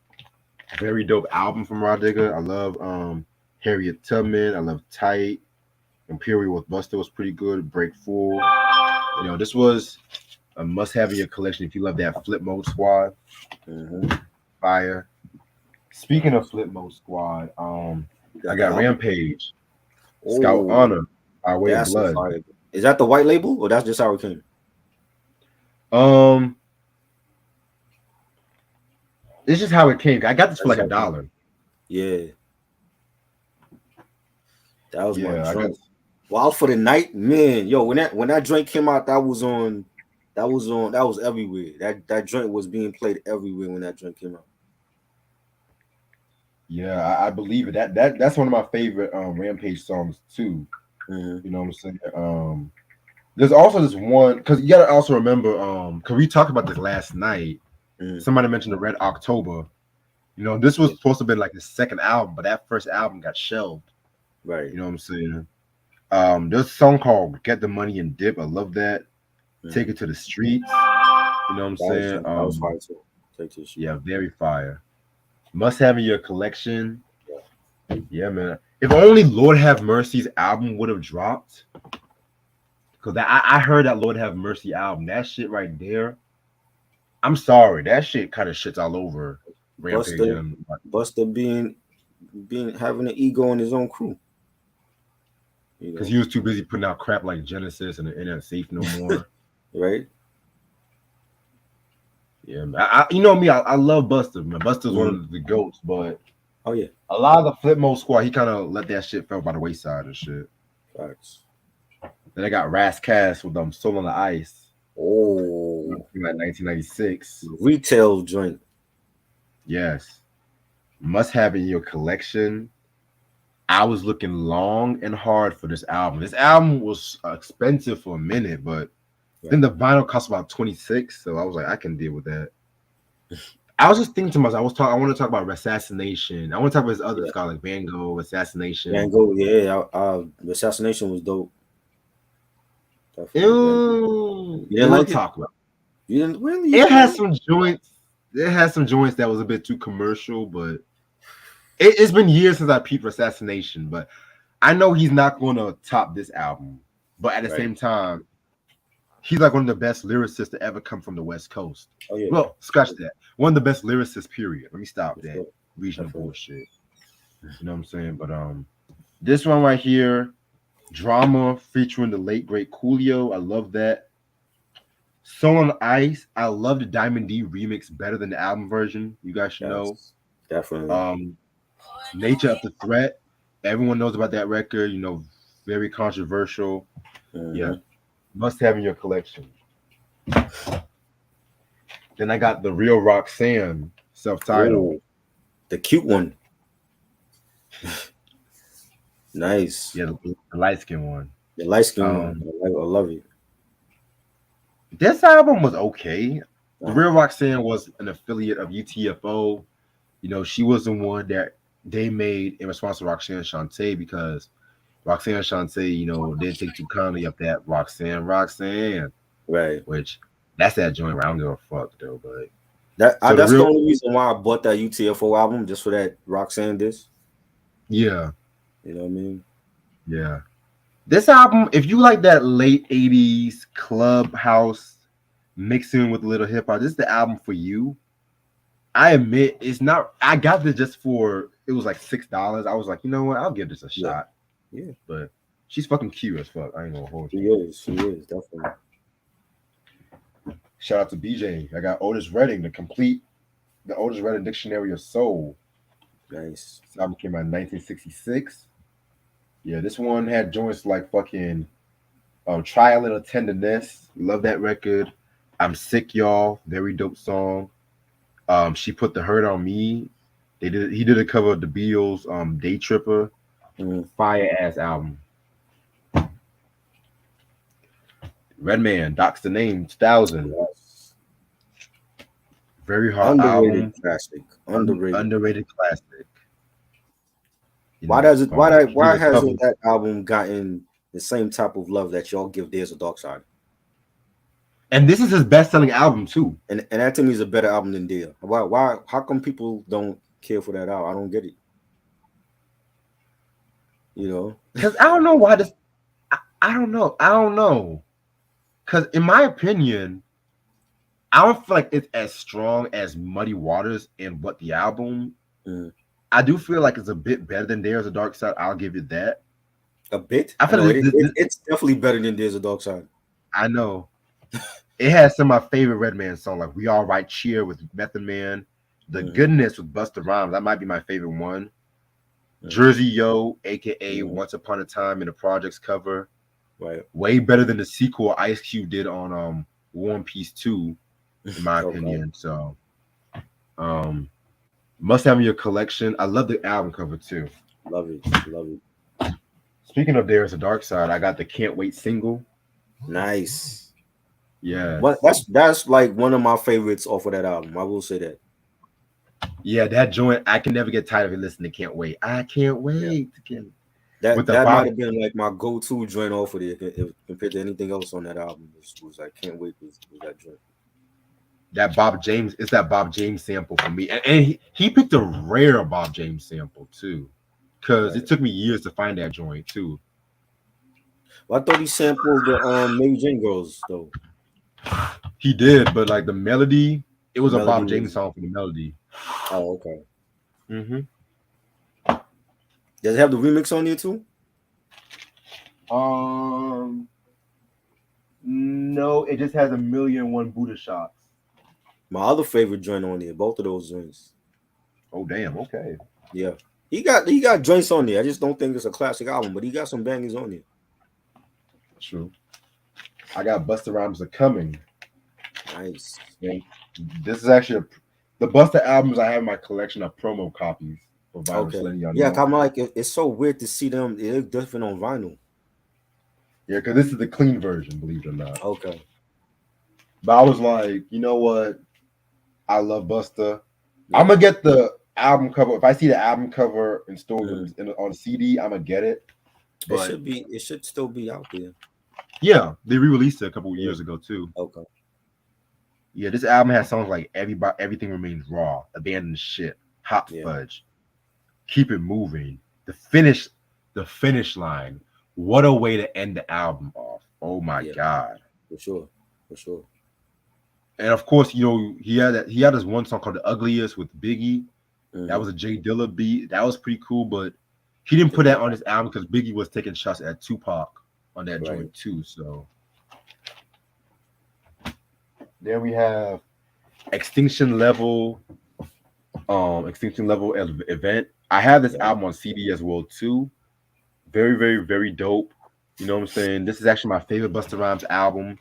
Very dope album from Rod Digger. I love Harriet Tubman. I love Tight. Imperial with Buster was pretty good. Break Full. This was a must-have in your collection if you love that Flip Mode Squad. Mm-hmm. Fire. Speaking of Flip Mode Squad, I got Rampage. Scout Honor. Our Way of Blood. Fire. Is that the white label or that's just how it came? It's just how it came. I got this for like $1. Yeah. That was my drink. Wild for the Night, man. Yo, when that drink came out, that was on That was on. That was everywhere. That joint was being played everywhere when that joint came out. Yeah, I believe it. That's one of my favorite Rampage songs too. Mm-hmm. You know what I'm saying? There's also this one because you gotta also remember because we talked about this last night. Mm-hmm. Somebody mentioned the Red October. You know, this was Yeah. supposed to be like the second album, but that first album got shelved. Right. You know what I'm saying? There's a song called "Get the Money and Dip." I love that. Take Mm-hmm. It to the Streets. You know what I'm saying? That was fire too. Take this shit. Yeah, very fire. Must Have in Your Collection. Yeah. Yeah, man. If only Lord Have Mercy's album would have dropped. Because I heard that Lord Have Mercy album. That shit right there. I'm sorry. That shit kind of shits all over Rampage. Buster, Buster being having an ego in his own crew. You Because know, he was too busy putting out crap like Genesis and the Internet Safe No More. right? Yeah, man. You know me, I love Buster. Man. Buster's one of the GOATs, but Oh yeah, a lot of the Flip Mode squad, he kind of let that shit fell by the wayside and shit. facts. Then I got Ras Kass with Soul on the Ice. Oh, Like 1996. retail joint. Yes. Must Have in Your Collection. I was looking long and hard for this album. This album was expensive for a minute, but then the vinyl cost about 26, so I was like, I can deal with that. I was just thinking to myself, I want to talk about Assassination. I want to talk about his other guy like Van Gogh, Assassination. Van Gogh, yeah. Assassination was dope. Ew. You didn't like talk about. You didn't really. It has some joints. It has some joints that was a bit too commercial, but it's been years since I peeped Assassination. But I know he's not going to top this album. But at the same time, he's like one of the best lyricists to ever come from the West Coast. Oh yeah. Well, scratch that. One of the best lyricists. Period. Let me stop that regional bullshit. You know what I'm saying? But this one right here, Drama featuring the late great Coolio. I love that. Soul on Ice. I love the Diamond D remix better than the album version. You guys should know. Definitely. Nature of the Threat. Everyone knows about that record. You know, very controversial. Mm-hmm. Yeah. Must Have in Your Collection. Then I got the Real Roxanne self-titled. The cute one. Nice. Yeah, the light skin one. The light skin one. I love it. This album was okay. The Real Roxanne was an affiliate of UTFO. You know, she was the one that they made in response to Roxanne Shante because Roxanne Shante, you know, didn't take too kindly up that Roxanne. Right. Which that's that joint where I don't give a fuck though, but that's the only reason why I bought that UTFO album, just for that Roxanne disc. Yeah. You know what I mean? Yeah. This album, if you like that late 80s clubhouse mixing with a little hip hop, this is the album for you. I admit it's not. I got this just for it was like $6. I was like, you know what? I'll give this a shot. Yeah. But she's fucking cute as fuck. I ain't gonna hold you. She is definitely. Shout out to BJ. I got Otis Redding, the Otis Redding Dictionary of Soul. Nice. This album came out in 1966. Yeah, this one had joints like fucking Try a Little Tenderness. Love that record. I'm Sick, Y'all. Very dope song. She Put the Hurt on Me. He did a cover of the Beatles, Day Tripper. Fire ass album. Redman, Docs the Name, 2000. Yes. Very hard album. Classic. Underrated classic. Why hasn't that album gotten the same type of love that y'all give There's a Dark Side? And this is his best-selling album too. And that to me is a better album than Dear. Why? How come people don't care for that album? I don't get it. You know, because I don't know why this. I don't know. Because in my opinion, I don't feel like it's as strong as Muddy Waters in What the Album. I do feel like it's a bit better than There's a Dark Side. I'll give it that. A bit? I feel it's definitely better than There's a Dark Side. I know. It has some of my favorite Redman songs, like We All Right Cheer with Method Man, The Goodness with Busta Rhymes. That might be my favorite one. Jersey Yo, aka Once Upon a Time in the Projects cover. Right. Way better than the sequel Ice Cube did on War and Peace 2, in my Okay. opinion. So must have in your collection. I love the album cover too. Love it. Love it. Speaking of There's a Dark Side, I got the Can't Wait single. Nice. Yeah. What that's like one of my favorites off of that album. I will say that. Yeah, that joint, I can never get tired of it listening to Can't Wait. I can't Yeah. wait to get with That the that might Bob have been like my go-to joint off of it compared to anything else on that album. Was I can't wait was that joint. that Bob James. It's that Bob James sample for me. And he picked a rare Bob James sample too. Because Right. it took me years to find that joint too. Well, I thought he sampled the Mary Jane Girls though. He did, but like the melody, it was a Melody Bob James was song for the melody. oh okay. Mm-hmm. Does it have the remix on here too? No, it just has 1,000,001 Buddha shots. My other favorite joint on here, both of those joints. Oh damn, okay. Yeah. He got joints on there. I just don't think it's a classic album, but he got some bangers on there. True. I got Busta Rhymes Are Coming. Nice. And this is actually the Busta albums I have in my collection of promo copies for vinyl. Okay. Letting y'all Yeah, know. I'm like it's so weird to see them. They look different on vinyl. Yeah, because this is the clean version, believe it or not. Okay. But I was like, you know what? I love Busta. Yeah. I'm gonna get the album cover. If I see the album cover in stores Mm. on CD, I'm gonna get it. But It should still be out there. yeah, they re-released it a couple of Yeah. years ago too. Okay. Yeah, this album has songs like Everything Remains Raw, Abandoned Ship, Hot Yeah. Fudge, Keep It Moving, the finish line. What a way to end the album off. Oh my Yeah. god. For sure. For sure. And of course, you know, he had this one song called The Ugliest with Biggie. Mhm. That was a Jay Dilla beat. That was pretty cool, but he didn't put that on his album because Biggie was taking shots at Tupac on that Right. joint too. So then we have Extinction Level Event. I have this Yeah. album on CD as well too. Very, very, very dope. You know what I'm saying? This is actually my favorite Busta Rhymes album.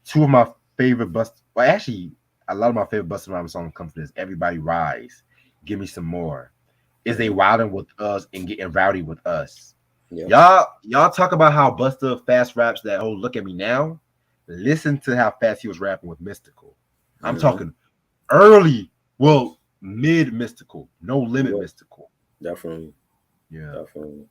Two of my favorite actually, a lot of my favorite Busta Rhymes songs come from this. Everybody Rise, Give Me Some More. Is They Wildin' With Us and Getting Rowdy With Us. Yeah. Y'all talk about how Busta fast raps that whole Look At Me Now. Listen to how fast he was rapping with Mystical. I'm Mhm. talking early, well, mid Mystical, No Limit Yeah. Mystical. Definitely. Yeah. Definitely.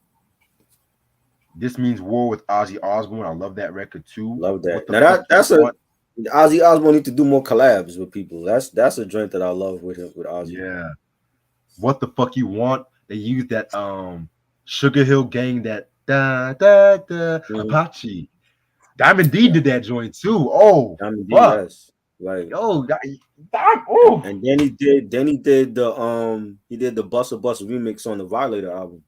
This Means War with Ozzy Osbourne. I love that record too. Love that. What the Now Fuck that's You a Want? Ozzy Osbourne need to do more collabs with people. That's a joint that I love with him with Ozzy. Yeah. What the Fuck You Want? They used that Sugar Hill Gang, that da da da Apache. Diamond D did that joint too. Oh, Diamond D, fuck. yes. Like Yo, oh. and then he did the Busta Bus remix on the Violator album.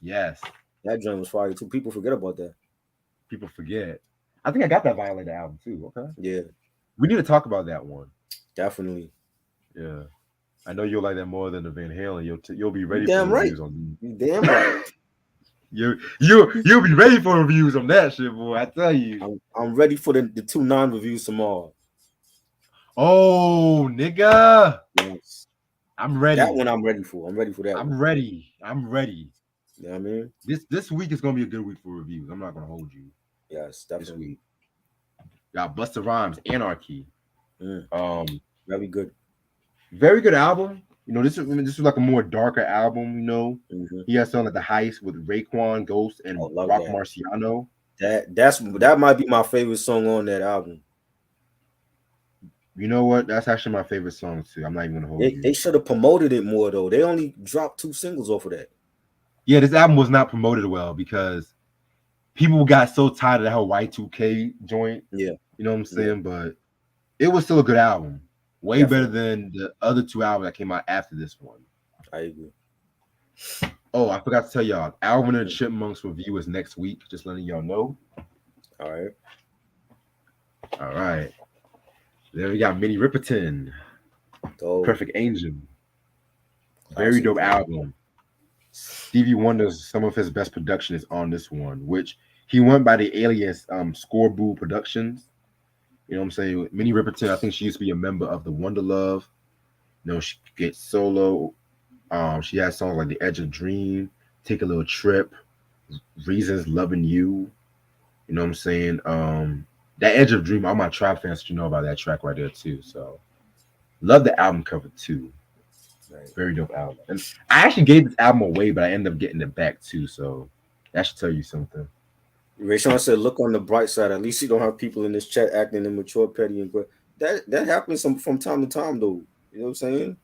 Yes. That joint was fire too. People forget about that. People forget. I think I got that Violator album too. Okay. Yeah, We need to talk about that one. definitely. Yeah. I know you'll like that more than the Van Halen. You'll be ready Damn for right. reviews on these. You damn right. You'll be ready for reviews on that shit, boy. I tell you. I'm ready for the 2 non-reviews tomorrow. Oh, nigga. Yes. I'm ready. That one I'm ready for. I'm ready for that I'm one. ready. I'm ready. You know what I mean? This week is gonna be a good week for reviews. I'm not gonna hold you. Yes, This definitely. week. Got Busta Rhymes, Anarchy. Very good. Very good album. You know, this is like a more darker album. You know, Mhm. he has something like The Heist with Raekwon, Ghost, and I love Rock that. Marciano. That might be my favorite song on that album. You know what? That's actually my favorite song too. I'm not even gonna hold you. They should have promoted it more though. They only dropped 2 singles off of that. Yeah, this album was not promoted well because people got so tired of that whole Y2K joint. Yeah. You know what I'm saying? But it was still a good album. Way Definitely. better than the other 2 albums that came out after this one. I agree. Oh, I forgot to tell y'all. Alvin and the Chipmunks review is next week. Just letting y'all know. All right. All right. Then we got Minnie Riperton, Dope. Perfect Angel. Very dope album. Stevie Wonder's some of his best production is on this one, which he went by the alias Scoreboo Productions. You know what I'm saying? Minnie Riperton, I think she used to be a member of the Wonder Love. You know, she gets solo. She has songs like The Edge of Dream, Take a Little Trip, Reasons, Loving You. You know what I'm saying? That Edge of Dream, all my trap fans should know about that track right there too. So love the album cover too. Right. Very dope album. And I actually gave this album away, but I ended up getting it back too. So that should tell you something. Ray Sean said, "Look on the bright side. At least you don't have people in this chat acting immature, petty, and that happens from time to time, though. You know what I'm saying?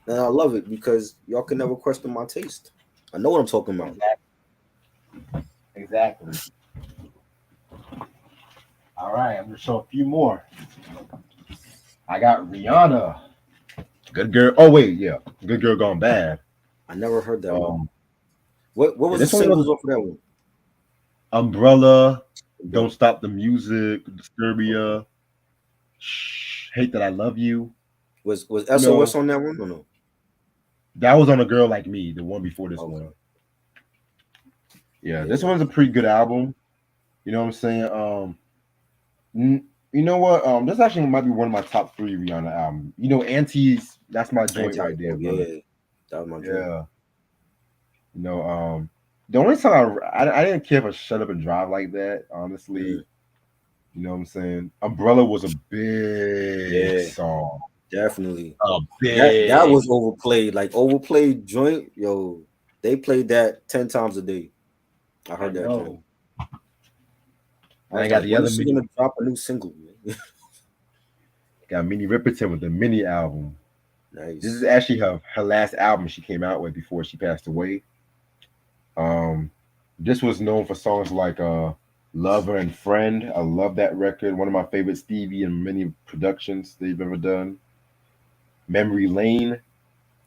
And I love it because y'all can never question my taste. I know what I'm talking about. Exactly. All right, I'm gonna show a few more. I got Rihanna. Good girl. Oh wait, yeah. Good girl gone bad. I never heard that one. Um What yeah, was the this one was singles off of that one? Umbrella, Okay. Don't Stop the Music, Disturbia, Hate That I Love You. Was You SOS know, on that one or no? that was on A Girl Like Me, the one before this Okay. one. Yeah, this Yeah. one's a pretty good album. You know what I'm saying? You know what? This actually might be one of my top three Rihanna albums. You know, Auntie's that's my joint Anti right there, yeah, bro. yeah. That was my joint. Yeah. You know, the only time I didn't care for Shut Up and Drive like that, honestly. Mhm. You know what I'm saying? Umbrella was a big Yeah, song. definitely. A That big. was overplayed. Like overplayed joint, yo. They played that 10 times a day. I I heard that joint. know. I And I was got like, the when other is she gonna drop a new single, man? got Minnie Riperton with the mini album. This is Nice. actually her last album she came out with before she passed away. Um, this was known for songs like "Lover" and "Friend." I love that record. One of my favorite Stevie and many productions they've ever done. "Memory Lane."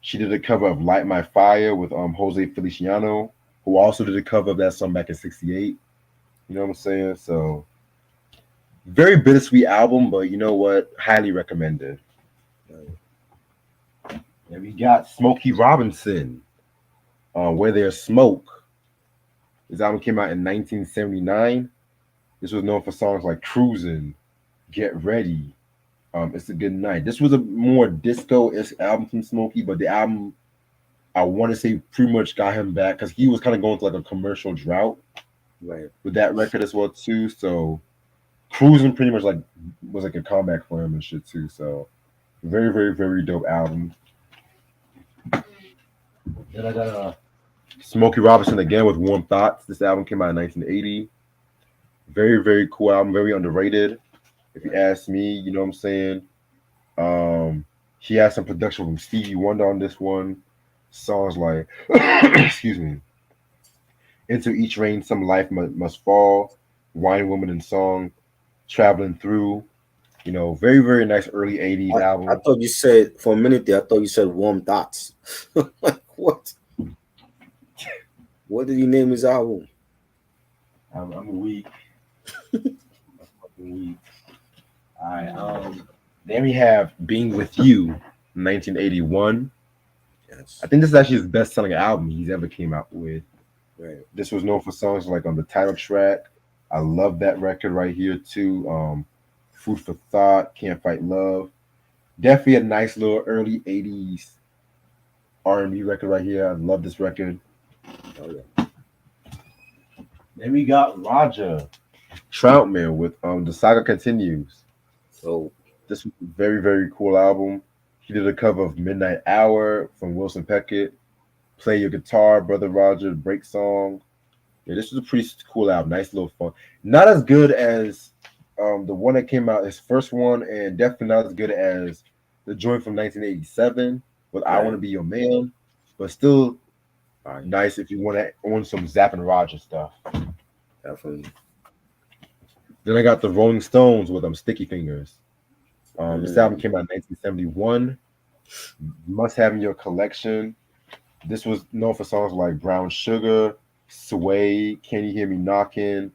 She did a cover of "Light My Fire" with Jose Feliciano, who also did a cover of that song back in '68. You know what I'm saying? So very bittersweet album, but you know what? Highly recommended. Right. And we got Smokey Robinson, "Where There's Smoke." This album came out in 1979. This was known for songs like "Cruising," "Get Ready," "It's a Good Night." This was a more disco-esque album from Smokey, but the album I want to say pretty much got him back because he was kind of going through like a commercial drought Right. with that record as well too. So "Cruising" pretty much like was like a comeback for him and shit too. So very, very, very dope album. Then I got Smokey Robinson again with "Warm Thoughts." This album came out in 1980. Very, very cool album. Very underrated, if you Right. ask me. You know what I'm saying? Um, he has some production from Stevie Wonder on this one. Songs like, excuse me, "Into Each Rain, Some Life Must Fall," "Wine Woman and Song," "Traveling Through." You know, very, very nice early 80s I album. thought you said for a minute there, I thought you said warm dots. Like what? What did he name his album? I'm weak. I'm weak. All right. Then we have "Being with You," 1981. I Yes. think this is actually his best-selling album he's ever came out with. Right. This was known for songs like on the title track. I love that record right here too. "Food for Thought," "Can't Fight Love." Definitely a nice little early '80s R&B record right here. I love this record. Oh yeah. Then we got Roger Troutman with "The Saga Continues." So This was a very, very cool album. He did a cover of "Midnight Hour" from Wilson Pickett. "Play Your Guitar," Brother Roger, "Break Song." Yeah, this was a pretty cool album. Nice little fun. Not as good as the one that came out, his first one, and definitely not as good as the joint from 1987 with "I Want to right. Be Your Man," but still Right. nice if you want to own some Zapp and Roger stuff. Definitely. Then I got the Rolling Stones with "Sticky Fingers." This album Mm, came out in 1971. Must have in your collection. This was known for songs like "Brown Sugar," "Sway," "Can You Hear Me Knocking."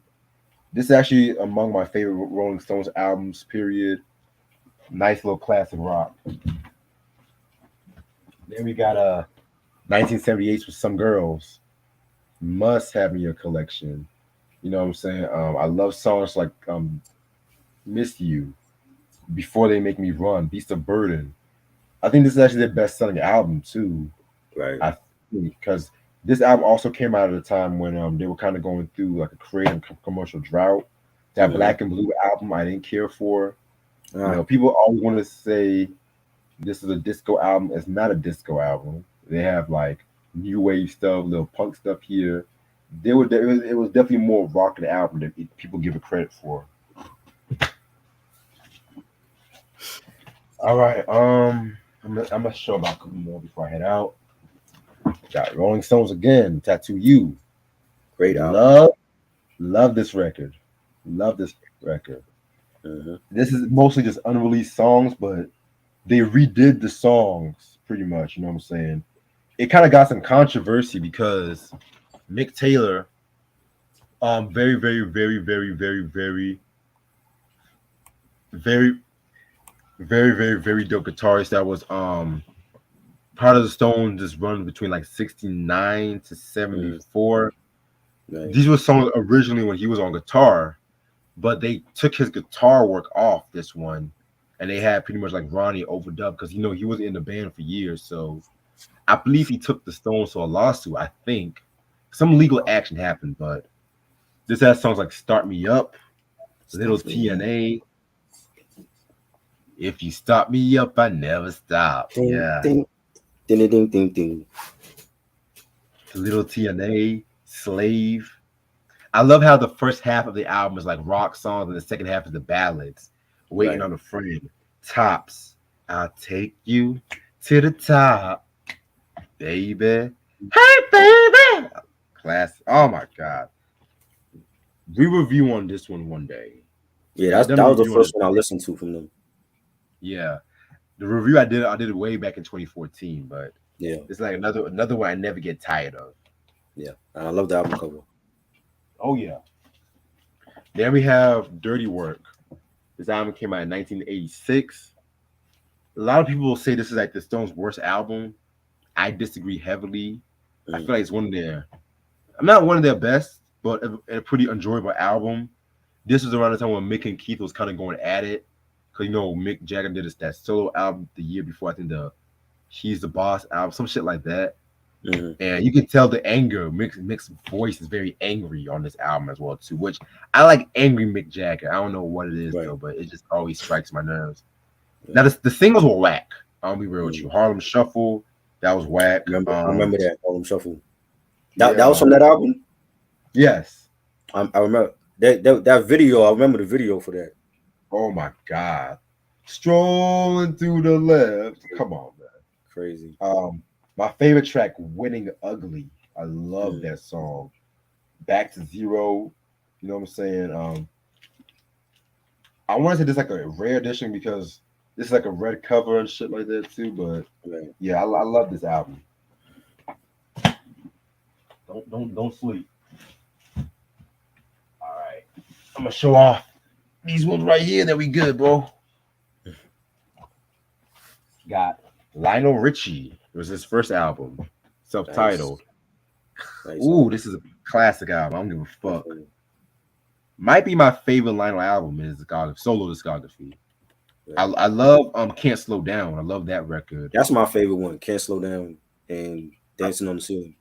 This is actually among my favorite Rolling Stones albums, period. Nice little classic rock. Then we got 1978 with "Some Girls." Must have in your collection. You know what I'm saying? I love songs like "Miss You," Before They Make Me Run, Beast of Burden. I think this is actually their best selling album too. Right. I think because this album also came out at a time when they were kind of going through like a creative commercial drought. That Black and Blue album I didn't care for. People always want to say this is a disco album. It's not a disco album. They have like new wave stuff, little punk stuff here. It was definitely more rock an album than people give it credit for. All right, I'm gonna show about a couple more before I head out. Got Rolling Stones again, Tattoo You. Great album. Love this record. Love this record. Mm-hmm. This is mostly just unreleased songs, but they redid the songs pretty much. You know what I'm saying? It kind of got some controversy because Mick Taylor, very, very, very, very, very, very, very, very, very, very dope guitarist that was part of the Stones just run between like 69 to 74. Right. These were songs originally when he was on guitar, but they took his guitar work off this one, and they had pretty much like Ronnie overdub because he was in the band for years. So I believe he took the Stones to a lawsuit. I think some legal action happened, but this has songs like "Start Me Up," "Little TNA." If you start me up, I never stop. Ding, Yeah. Ding, ding, ding, ding, ding. Little TNA, Slave. I love how the first half of the album is like rock songs and the second half is the ballads. Waiting on a Friend. Tops. I'll take you to the top, baby. Hey, baby. Class. Oh my God. Re-review on this one day. Yeah, that was the first one I listened to from them. Yeah. The review I did it way back in 2014, but yeah, it's like another one I never get tired of. Yeah, and I love the album cover. Oh yeah. Then we have Dirty Work. This album came out in 1986. A lot of people will say this is like the Stones' worst album. I disagree heavily. I feel like it's I'm not one of their best, but a pretty enjoyable album. This was around the time when Mick and Keith was kind of going at it. Because, Mick Jagger did that solo album the year before, I think the He's the Boss album, some shit like that. And you can tell the anger. Mick's voice is very angry on this album as well, too, which I like angry Mick Jagger. I don't know what it is, though, but it just always strikes my nerves. Now, the singles were whack. I'll be real with you. Harlem Shuffle, that was whack. I remember that, Harlem Shuffle. That was from that album? Yes. I remember. That video, I remember the video for that. Oh my God. Strolling through the left. Come on, man. Crazy. My favorite track, Winning Ugly. I love that song. Back to Zero. You know what I'm saying? I want to say this like a rare edition because this is like a red cover and shit like that too. But yeah, I love this album. Don't sleep. All right. I'm gonna show off these ones right here that we good, bro. Got Lionel Richie. It was his first album, self-titled. Nice. Ooh, this is a classic album. I don't give a fuck. Might be my favorite Lionel album in his solo discography. I love Can't Slow Down. I love that record. That's my favorite one. Can't Slow Down and Dancing on the Ceiling.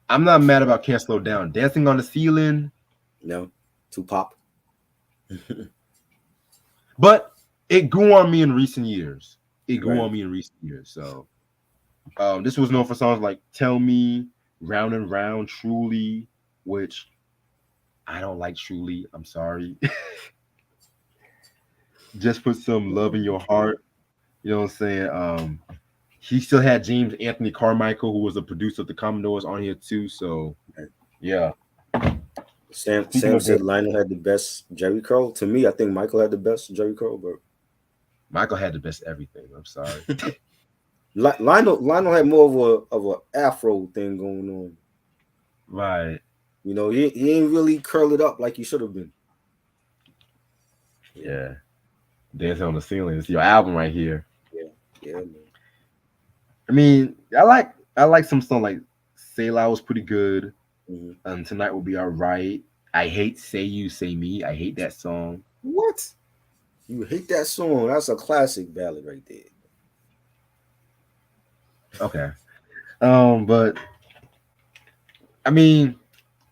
I'm not mad about Can't Slow Down. Dancing on the Ceiling. No, too pop. But it grew on me in recent years. So this was known for songs like Tell Me, Round and Round, Truly, which I don't like Truly. I'm sorry. Just Put Some Love in Your Heart. You know what I'm saying? He still had James Anthony Carmichael, who was a producer of the Commodores, on here too. So yeah. Sam said Lionel had the best Jerry curl. To me, I think Michael had the best Jerry curl, but Michael had the best everything. I'm sorry. Lionel had more of a afro thing going on. Right. He ain't really curl it up like he should have been. Yeah. Dancing on the Ceiling. It's your album right here. Yeah, man. I mean, I like some song like Say Loud was pretty good. Tonight Will Be All Right. I hate Say You, Say Me. I hate that song. What? You hate that song? That's a classic ballad right there. Okay. But I mean,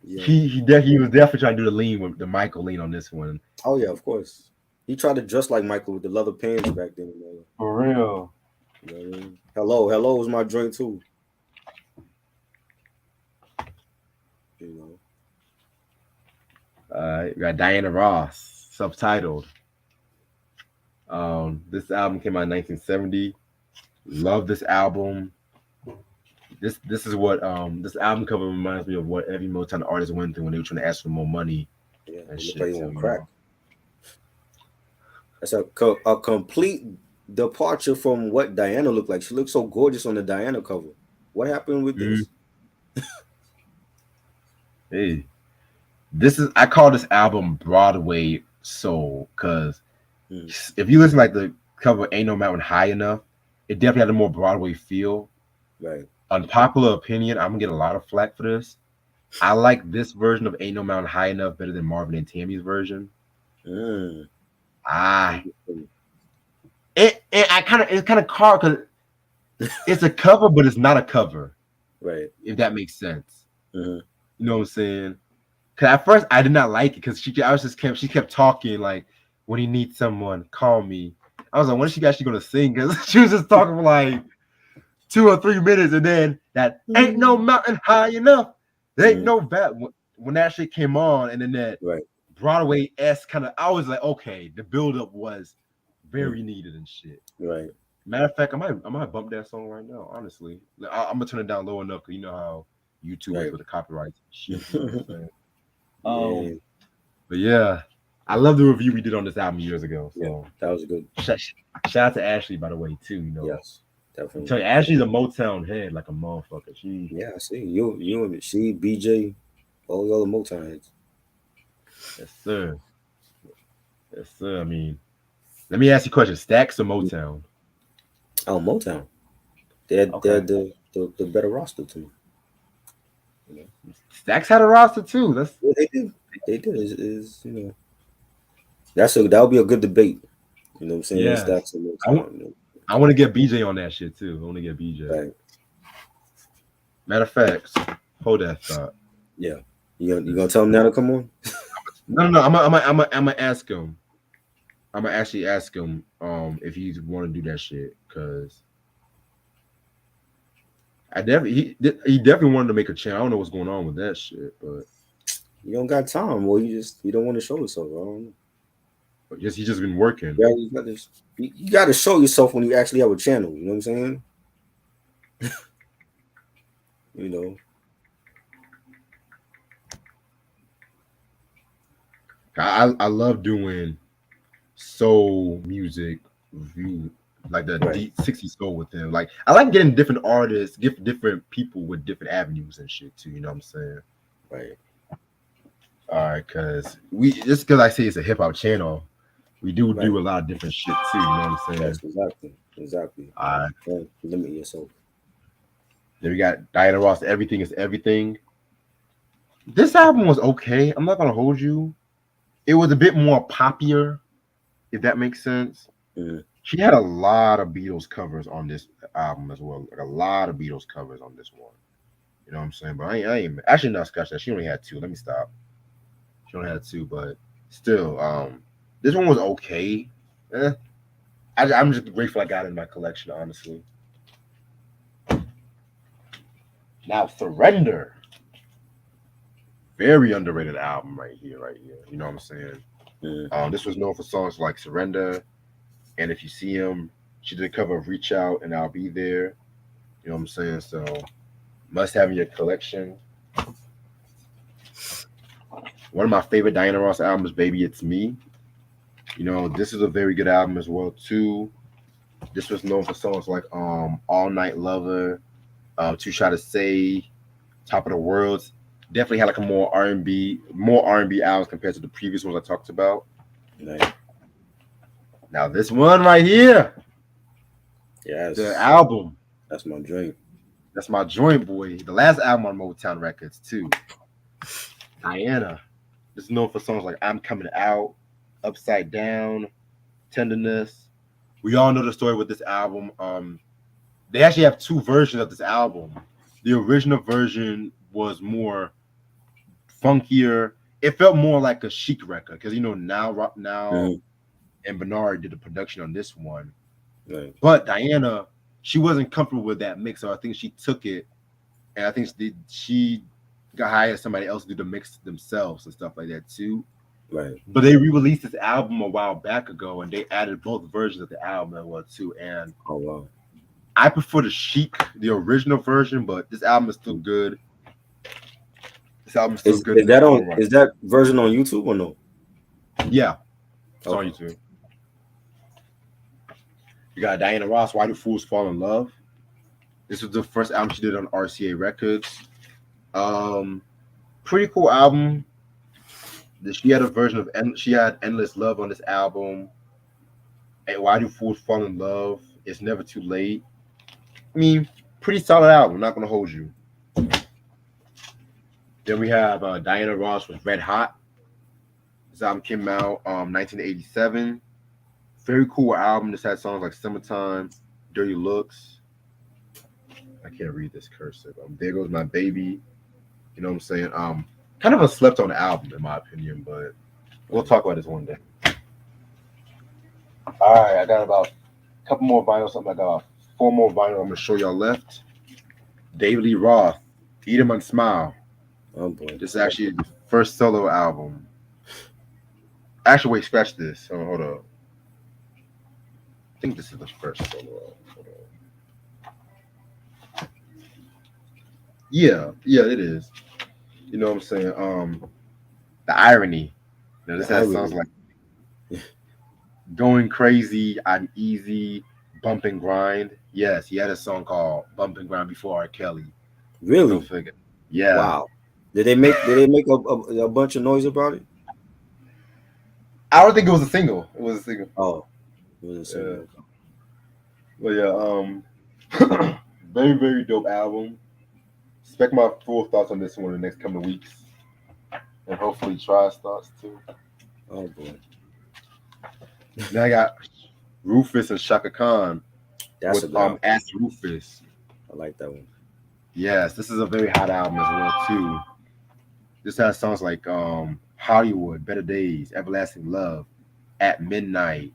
Yeah. he was definitely trying to do the lean with the Michael lean on this one. Oh yeah, of course. He tried to dress like Michael with the leather pants back then. For real. You know what I mean? Hello was my joint too. You know. We got Diana Ross, subtitled. This album came out in 1970. Love this album. This is what this album cover reminds me of what every Motown artist went through when they were trying to ask for more money Yeah, and it shit. looked like he Too, on you crack. know? That's a complete departure from what Diana looked like. She looked so gorgeous on the Diana cover. What happened with Mhm. this? Hey, I call this album Broadway Soul because Mm, if you listen like the cover Ain't No Mountain High Enough, it definitely had a more Broadway feel. right. Unpopular opinion, I'm gonna get a lot of flack for this. I like this version of Ain't No Mountain High Enough better than Marvin and Tammy's version. Mm, Ah, it's kind of hard because it's a cover, but it's not a cover. right. If that makes sense, Mm-hmm. you know what I'm saying? Because at first I did not like it because she kept talking like when he needs someone, call me. I was like, when is she actually gonna sing? Because she was just talking for like 2 or 3 minutes, and then that ain't no mountain high enough. There ain't Mm-hmm. no bat when that shit came on, and then that Right. Broadway s kind of. I was like, okay, the buildup was Mm, very needed and shit. right. Matter of fact, I might bump that song right now. Honestly, I'm gonna turn it down low enough because you know how YouTube is Right. with the copyrights and shit. You know what I'm saying? Yeah. But yeah, I love the review we did on this album years ago. Yeah. So That was good. shout out to Ashley, by the way, too. You know, Yes. I'm Definitely. telling you, Ashley's a Motown head like a motherfucker. She Yeah, I see. You and she, BJ, all the other Motown heads. yes sir, yes sir. I mean, let me ask you a question: Stacks or Motown? Oh, Motown. They're Okay, the better roster to me. You know? Stacks had a roster too. That's Yeah, they did. They did. Is you know that would be a good debate. You know what I'm saying? yeah. Stacks and I want Motown. You I want to get BJ on that shit too. I want to get know? BJ. Right. Matter of fact, hold that thought. Yeah. You gonna tell him now to come on? No. I'm gonna ask him. I'm gonna actually ask him if he want to do that shit because he definitely wanted to make a channel. I don't know what's going on with that shit, but You don't got time. Well, you don't want to show yourself. I don't know. just he's just been working. Yeah, you got to show yourself when you actually have a channel. You know what I'm saying? You know. I love doing soul music review, like the Right. deep 60s soul with them. Like I like getting different artists, different people with different avenues and shit too. You know what I'm saying? Right. All right, because we just because I say it's a hip hop channel, we do Right. a lot of different shit too. You know what I'm saying? Yes, exactly. All right. Don't limit yourself. Then we got Diana Ross. Everything is everything. This album was okay. I'm not gonna hold you. It was a bit more poppier, if that makes sense. Mhm. She had a lot of Beatles covers on this album as well. Like a lot of Beatles covers on this one. You know what I'm saying? But I ain't actually not scratch that. She only had two. Let me stop. She only had two, but still, this one was okay. I'm just grateful I got it in my collection, honestly. Now, Surrender. Very underrated album right here. You know what I'm saying? Mhm. This was known for songs like Surrender, and If You See Him. She did a cover of Reach Out and I'll Be There. You know what I'm saying? So, must have in your collection. One of my favorite Diana Ross albums, Baby It's Me. You know, this is a very good album as well, too. This was known for songs like All Night Lover, Too Shy to Say, Top of the World. Definitely had like a more R&B albums compared to the previous ones I talked about. Right. Now this one right here, Yes. the album, That's my dream. that's my joint, boy. The last album on Motown Records too. Diana. This is known for songs like I'm Coming Out, Upside Down, tenderness. We all know the story with this album. They actually have two versions of this album. The original version was more funkier. It felt more like a Chic record because now Mhm. and Bernard did the production on this one. Right. But Diana, she wasn't comfortable with that mix, so I think she took it, and I think she got hired somebody else to do the mix themselves and stuff like that too. Right. But they re-released this album a while back ago, and they added both versions of the album as well too. And Oh wow. I prefer the Chic, the original version, but this album is still good. This album is still good in Is its that own on? right. Is that version on YouTube or no? Yeah, it's on Okay. YouTube. You got Diana Ross, Why Do Fools Fall in Love? This was the first album she did on RCA Records. Um, Pretty cool album. She had a version of she had Endless Love on this album. And Why Do Fools Fall in Love? It's Never Too Late. I mean, pretty solid album. Not gonna hold you. Then we have Diana Ross with Red Hot. This album came out 1987. Very cool album. This had songs like Summertime, Dirty Looks. I can't read this cursive. There Goes My Baby. You know what I'm saying? Kind of a slept on album in my opinion, but we'll talk about this one day. All right, I got about a couple more vinyls. Something like 4 more vinyls. I'm gonna show y'all left. David Lee Roth, Eat 'Em and Smile. Oh boy. This is actually the first solo album. Actually, wait, scratch this. Hold up. I think this is the first solo album. Hold on. Yeah, it is. You know what I'm saying? The irony. You know, this has songs like Going Crazy, I'm Easy, Bump and Grind. Yes, he had a song called Bump and Grind before R. Kelly. Really? Go figure. Yeah. Wow. Did they make a bunch of noise about it? I don't think it was a single. It was a single. Oh, it was a single. But yeah, very, very dope album. Expect my full thoughts on this one in the next couple of weeks. And hopefully Tri's thoughts too. Oh boy. Then I got Rufus and Shaka Khan That's with a good album. Ask Rufus. I like that one. Yes, this is a very hot album as well too. This has songs like Hollywood, Better Days, Everlasting Love, At Midnight.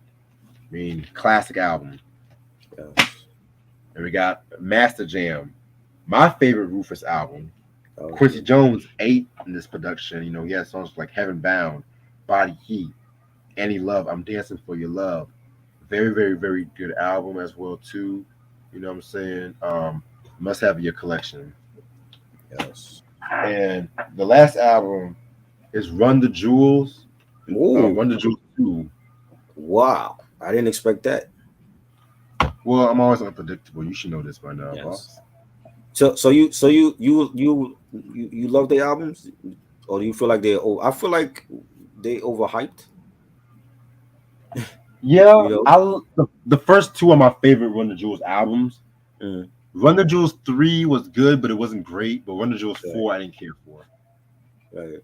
I mean, classic album. Yes. And we got Master Jam, my favorite Rufus album. Oh, Quincy Jones ate in this production. You know, he had songs like Heaven Bound, Body Heat, Any Love, I'm Dancing for Your Love. Very, very, very good album as well too. You know what I'm saying? Must have in your collection. yes. And the last album is Run the Jewels. Ooh. Run the Jewels 2. Wow. I didn't expect that. Well, I'm always unpredictable. You should know this by now, Yes. boss. So you love the albums, or do you feel like I feel like they overhyped. Yeah, You know? the first 2 are my favorite Run the Jewels albums. Mm. Run the Jewels 3 was good, but it wasn't great. But Run the Jewels 4, I didn't care for. Right.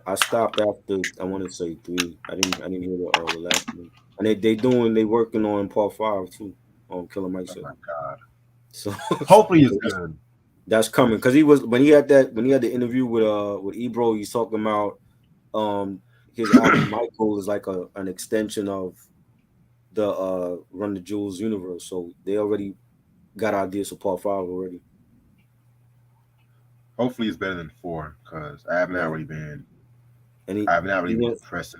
I stopped after I want to say 3. I didn't hear the last one. And they working on part 5 too on Killer Mike Oh show. my god! So Hopefully it's good. That's coming because when he had the interview with Ebro, he's talking about his album Michael is like an extension of the Run the Jewels universe. So they already got ideas for part 5 already. Hopefully it's better than 4 because I haven't really been. And I haven't really been impressed.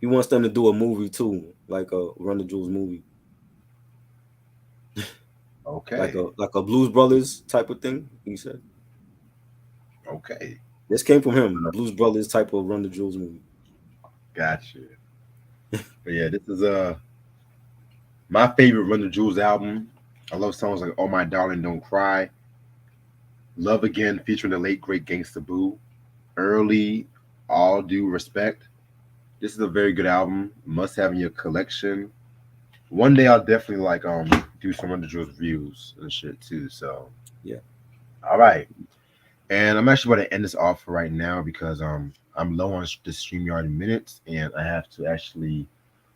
He wants them to do a movie too, like a Run the Jewels movie. Okay. Like a Blues Brothers type of thing, he said. Okay. This came from him, Blues Brothers type of Run the Jewels movie. Gotcha. But yeah, this is my favorite Run the Jewels album. I love songs like Oh My Darling Don't Cry, Love Again featuring the late great Gangsta Boo, Early, All Due Respect. This is a very good album. Must have in your collection. One day I'll definitely do some Run the Jewels reviews and shit too. So yeah. All right. And I'm actually going to end this off right now because I'm low on the StreamYard in minutes and I have to actually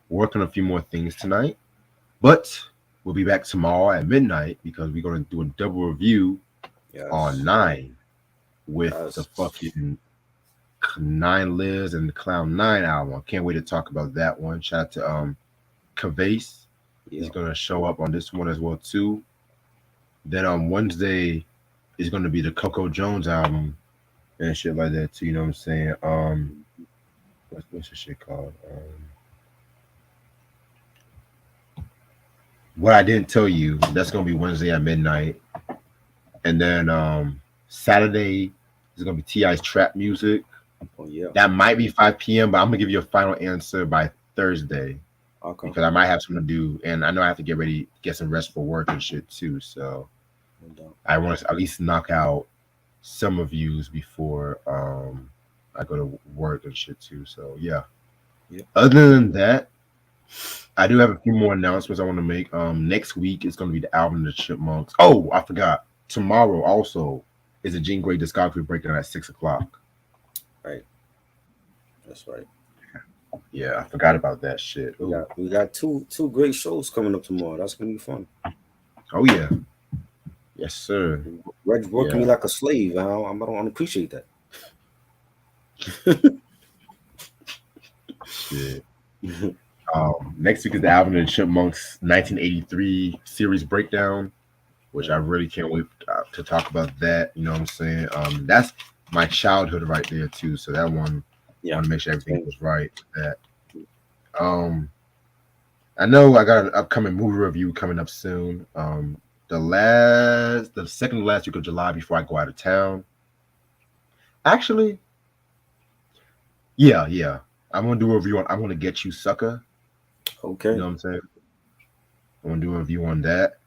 working on a few more things tonight, but we'll be back tomorrow at midnight because we're gonna do a double review on Yes. 9 with the Yes. fucking Nine Lives and the Clown 9 album. Can't wait to talk about that one. Shout out to Cavase. Yeah. He's gonna show up on this one as well too. Then on Wednesday is gonna be the Coco Jones album and shit like that too. You know what I'm saying? What's the shit called? What I didn't tell you, that's gonna be Wednesday at midnight. And then Saturday is gonna be T.I.'s trap music. Oh yeah. That might be 5 p.m., but I'm gonna give you a final answer by Thursday Okay. because I might have something to do, and I know I have to get ready, get some rest for work and shit too. So No doubt. I want to at least knock out some reviews before I go to work and shit too. So yeah. Yeah. Other than that, I do have a few more announcements I want to make. Next week is going to be the album of the Chipmunks. Oh, I forgot. Tomorrow also is a Jean Grey discography breakdown at 6:00. Right. That's right. Yeah, I forgot about that shit. Ooh. We got two great shows coming up tomorrow. That's gonna be fun. Oh yeah, yes sir. Reg's working Yeah. me like a slave. I don't appreciate that. Shit. Next week is the album of the Chipmunks 1983 series breakdown, which I really can't wait to talk about that. You know what I'm saying? That's my childhood right there too. So that one, I want to make sure everything was right. That I know I got an upcoming movie review coming up soon. The second to last week of July before I go out of town. Actually, yeah. I'm gonna do a review on I'm Gonna Get You Sucker. Okay. You know what I'm saying? I'm gonna do a review on that.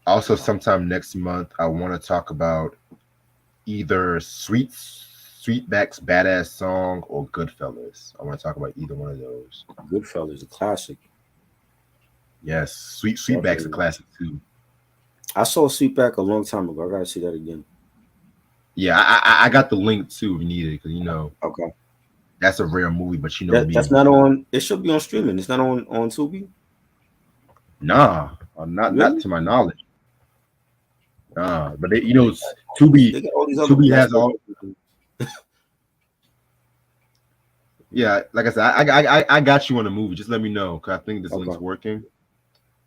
Also, sometime next month, I want to talk about either Sweetback's Badass Song or Goodfellas. I want to talk about either one of those. Goodfellas, a classic. Yes, Sweetback's a classic too. I saw Sweetback a long time ago. I gotta see that again. Yeah, I got the link too if you need it because Okay. That's a rare movie, but you know me. That's not on. It should be on streaming. It's not on Tubi. Nah, not to my knowledge. Nah, but Tubi. They got all these other Tubi has all. Yeah, like I said, I got you on the movie. Just let me know because I think this link's working.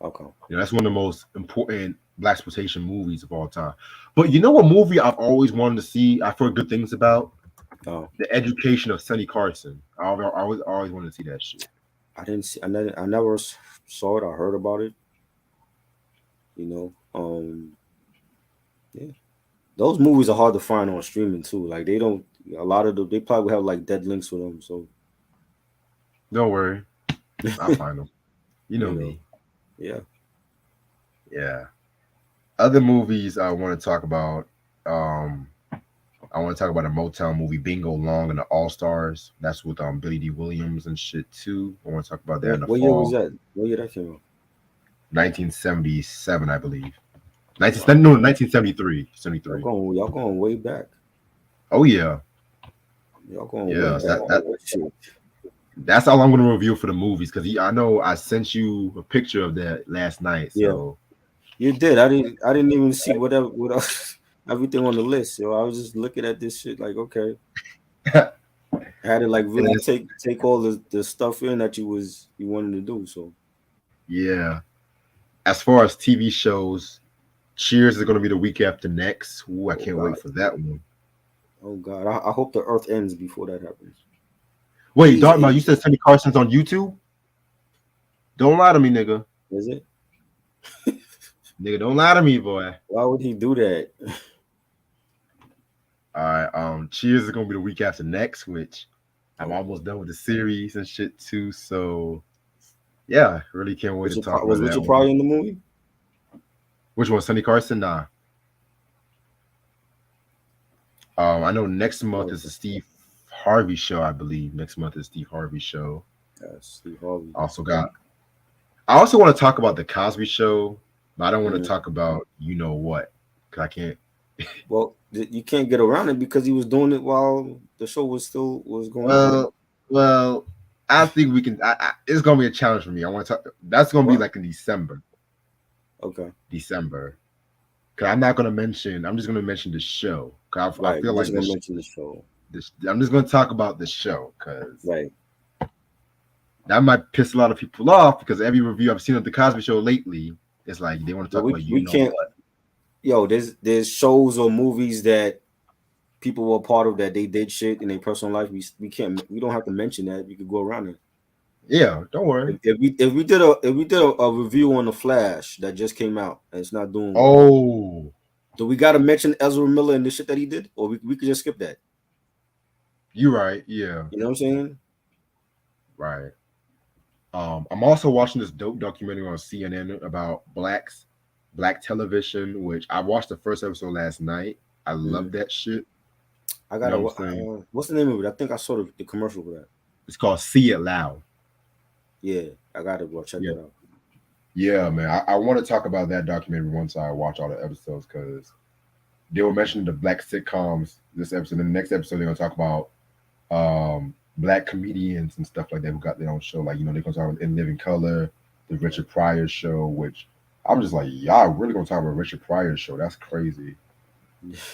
Okay. Yeah, that's one of the most important blaxploitation movies of all time. But you know what movie I've always wanted to see? I've heard good things about. Oh. The Education of Sonny Carson. I always wanted to see that shit. I didn't see. I never saw it. I heard about it. Yeah. Those movies are hard to find on streaming too. Like they don't. A lot of them. They probably have like dead links with them. So don't worry, I'll find them. You know me. Yeah. Yeah. Other movies I want to talk about. I want to talk about a Motown movie, Bingo Long and the All Stars. That's with Billy D. Williams and shit too. I want to talk about that in the fall. What year was that? What year that came out? 1977, I believe. 1973. 73. Y'all going way back. Oh yeah. Y'all going way back. That's all I'm going to review for the movies because I know I sent you a picture of that last night. So you did. I didn't even see what else. Everything on the list, so I was just looking at this shit like, okay. I had to like really take all the stuff in that you wanted to do. So yeah. As far as TV shows, Cheers is going to be the week after next. Ooh, I can't wait for that one. Oh God, I hope the earth ends before that happens. Wait, Dartmouth, you said Sonny Carson's on YouTube? Don't lie to me, nigga. Is it? Nigga, don't lie to me, boy. Why would he do that? All right, Cheers is gonna be the week after next, which I'm almost done with the series and shit too. So yeah, really can't wait to talk about that. Was Richard Pryor in the movie? Which one, Sonny Carson? Nah. I know next month is the Steve Harvey show, I believe. Next month is Steve Harvey show. Yes, Steve Harvey. I also want to talk about the Cosby Show, but I don't want to talk about you know what, because I can't. Well, you can't get around it because he was doing it while the show was going on. Well, I think we can. It's gonna be a challenge for me. I want to talk. That's gonna be like in December. Okay. December. Cause I'm not gonna mention. I'm just gonna mention the show. Cause I Right. feel We're like just gonna mention the show. I'm just gonna talk about the show because Right. that might piss a lot of people off. Because every review I've seen of the Cosby Show lately, it's like they want to But talk about we can't. what. Yo, there's shows or movies that people were part of that they did shit in their personal life. We don't have to mention that. We could go around it. Yeah, don't worry. If we did a review on the Flash that just came out and it's not doing well, Oh, do we got to mention Ezra Miller and the shit that he did, or we could just skip that? you're right. Yeah, You know what I'm saying? right. I'm also watching this dope documentary on CNN about black television, which I watched the first episode last night. I love that shit. I You gotta. know what I'm saying? What's the name of it? I think I saw the commercial for that. It's called See It Loud. Yeah, I gotta go check that out. Yeah, man. I want to talk about that documentary once I watch all the episodes because they were mentioning the black sitcoms this episode. In the next episode, they're gonna talk about black comedians and stuff like that who got their own show. Like, they're gonna talk about In Living Color, the Richard Pryor show, which I'm just like, y'all really gonna talk about Richard Pryor's show? That's crazy.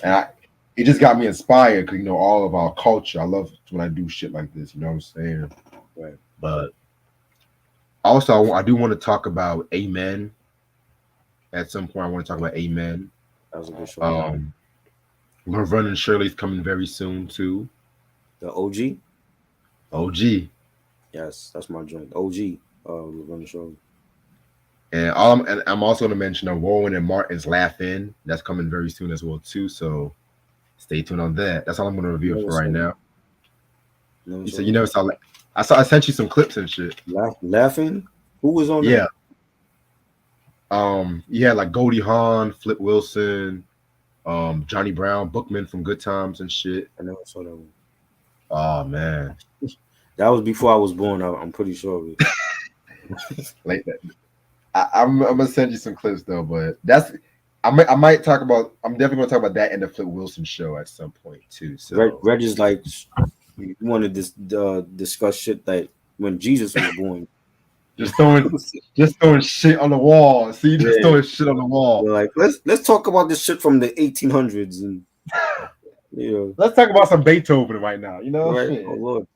And it just got me inspired because all of our culture. I love when I do shit like this. You know what I'm saying? Right. But also, I do want to talk about Amen. At some point, I want to talk about Amen. That was a good show. Laverne and Shirley's coming very soon too. The OG. OG. Yes, that's my joint. OG. Laverne and Shirley. And I'm also going to mention Rowan and Martin's Laugh In. That's coming very soon as well too. So stay tuned on that. That's all I'm going to review for right now. You said you never saw. I sent you some clips and shit. Laughing? Who was on that? Yeah, like Goldie Hawn, Flip Wilson, Johnny Brown, Bookman from Good Times and shit. I never saw that one. Oh man, that was before I was born. I'm pretty sure of it. Like that. I'm gonna send you some clips though, but I might talk about. I'm definitely gonna talk about that in the Flip Wilson show at some point too. So Reg is like, you wanted to discuss shit that when Jesus was born. Just throwing shit on the wall. See, just throwing shit on the wall. They're like, let's talk about this shit from the 1800s and let's talk about some Beethoven right now. Right? Oh Lord.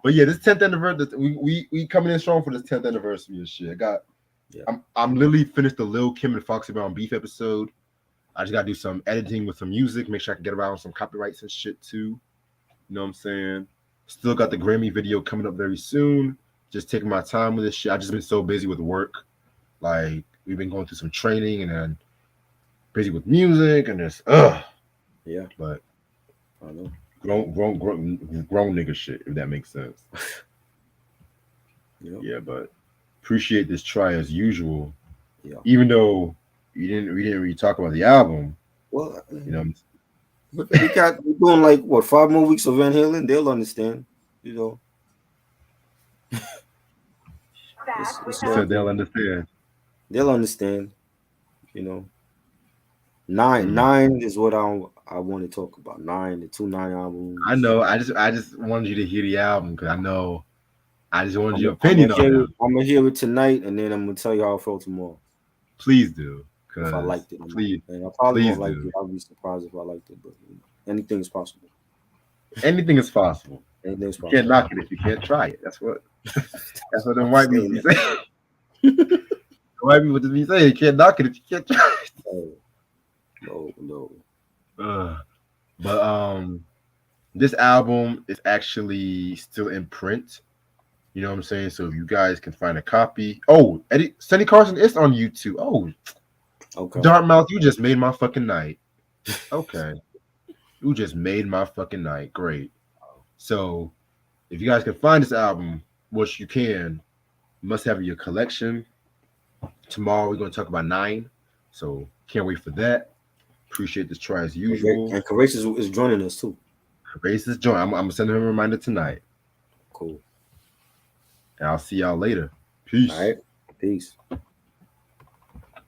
But yeah, this 10th anniversary, we coming in strong for this 10th anniversary and shit. I'm literally finished the Lil Kim and Foxy Brown beef episode. I just gotta do some editing with some music, make sure I can get around some copyrights and shit too. You know what I'm saying? Still got the Grammy video coming up very soon. Just taking my time with this shit. I just been so busy with work. Like, we've been going through some training and then busy with music and this. Yeah. But I know. Grown nigga shit, if that makes sense. Yeah, but appreciate this try as usual. Yeah. Even though we didn't really talk about the album. Well, we're doing like what 5 more weeks of Van Halen. They'll understand, So they'll understand. They'll understand. 9 is what I want to talk about. 9, the 2 9 albums. I know. I just wanted you to hear the album because I know. I just wanted your opinion on it. I'm gonna hear it tonight, and then I'm gonna tell you how I felt tomorrow. Please do. If I liked it, please. And I probably won't like it. I'll be surprised if I liked it, but anything is possible. Anything is possible. Anything's possible. You can't knock it if you can't try it. That's what them white people be saying. The white people just be saying you can't knock it if you can't try it. No. But this album is actually still in print. You know what I'm saying? So if you guys can find a copy. Oh, Sonny Carson is on YouTube. Oh, okay. Dartmouth, you just made my fucking night. Okay. You just made my fucking night. Great. So if you guys can find this album, which you can, you must have in your collection. Tomorrow we're going to talk about 9. So can't wait for that. Appreciate this try as usual. And Courageous is joining us too. Courageous is joining. I'm going to send him a reminder tonight. Cool. And I'll see y'all later. Peace. All right. Peace.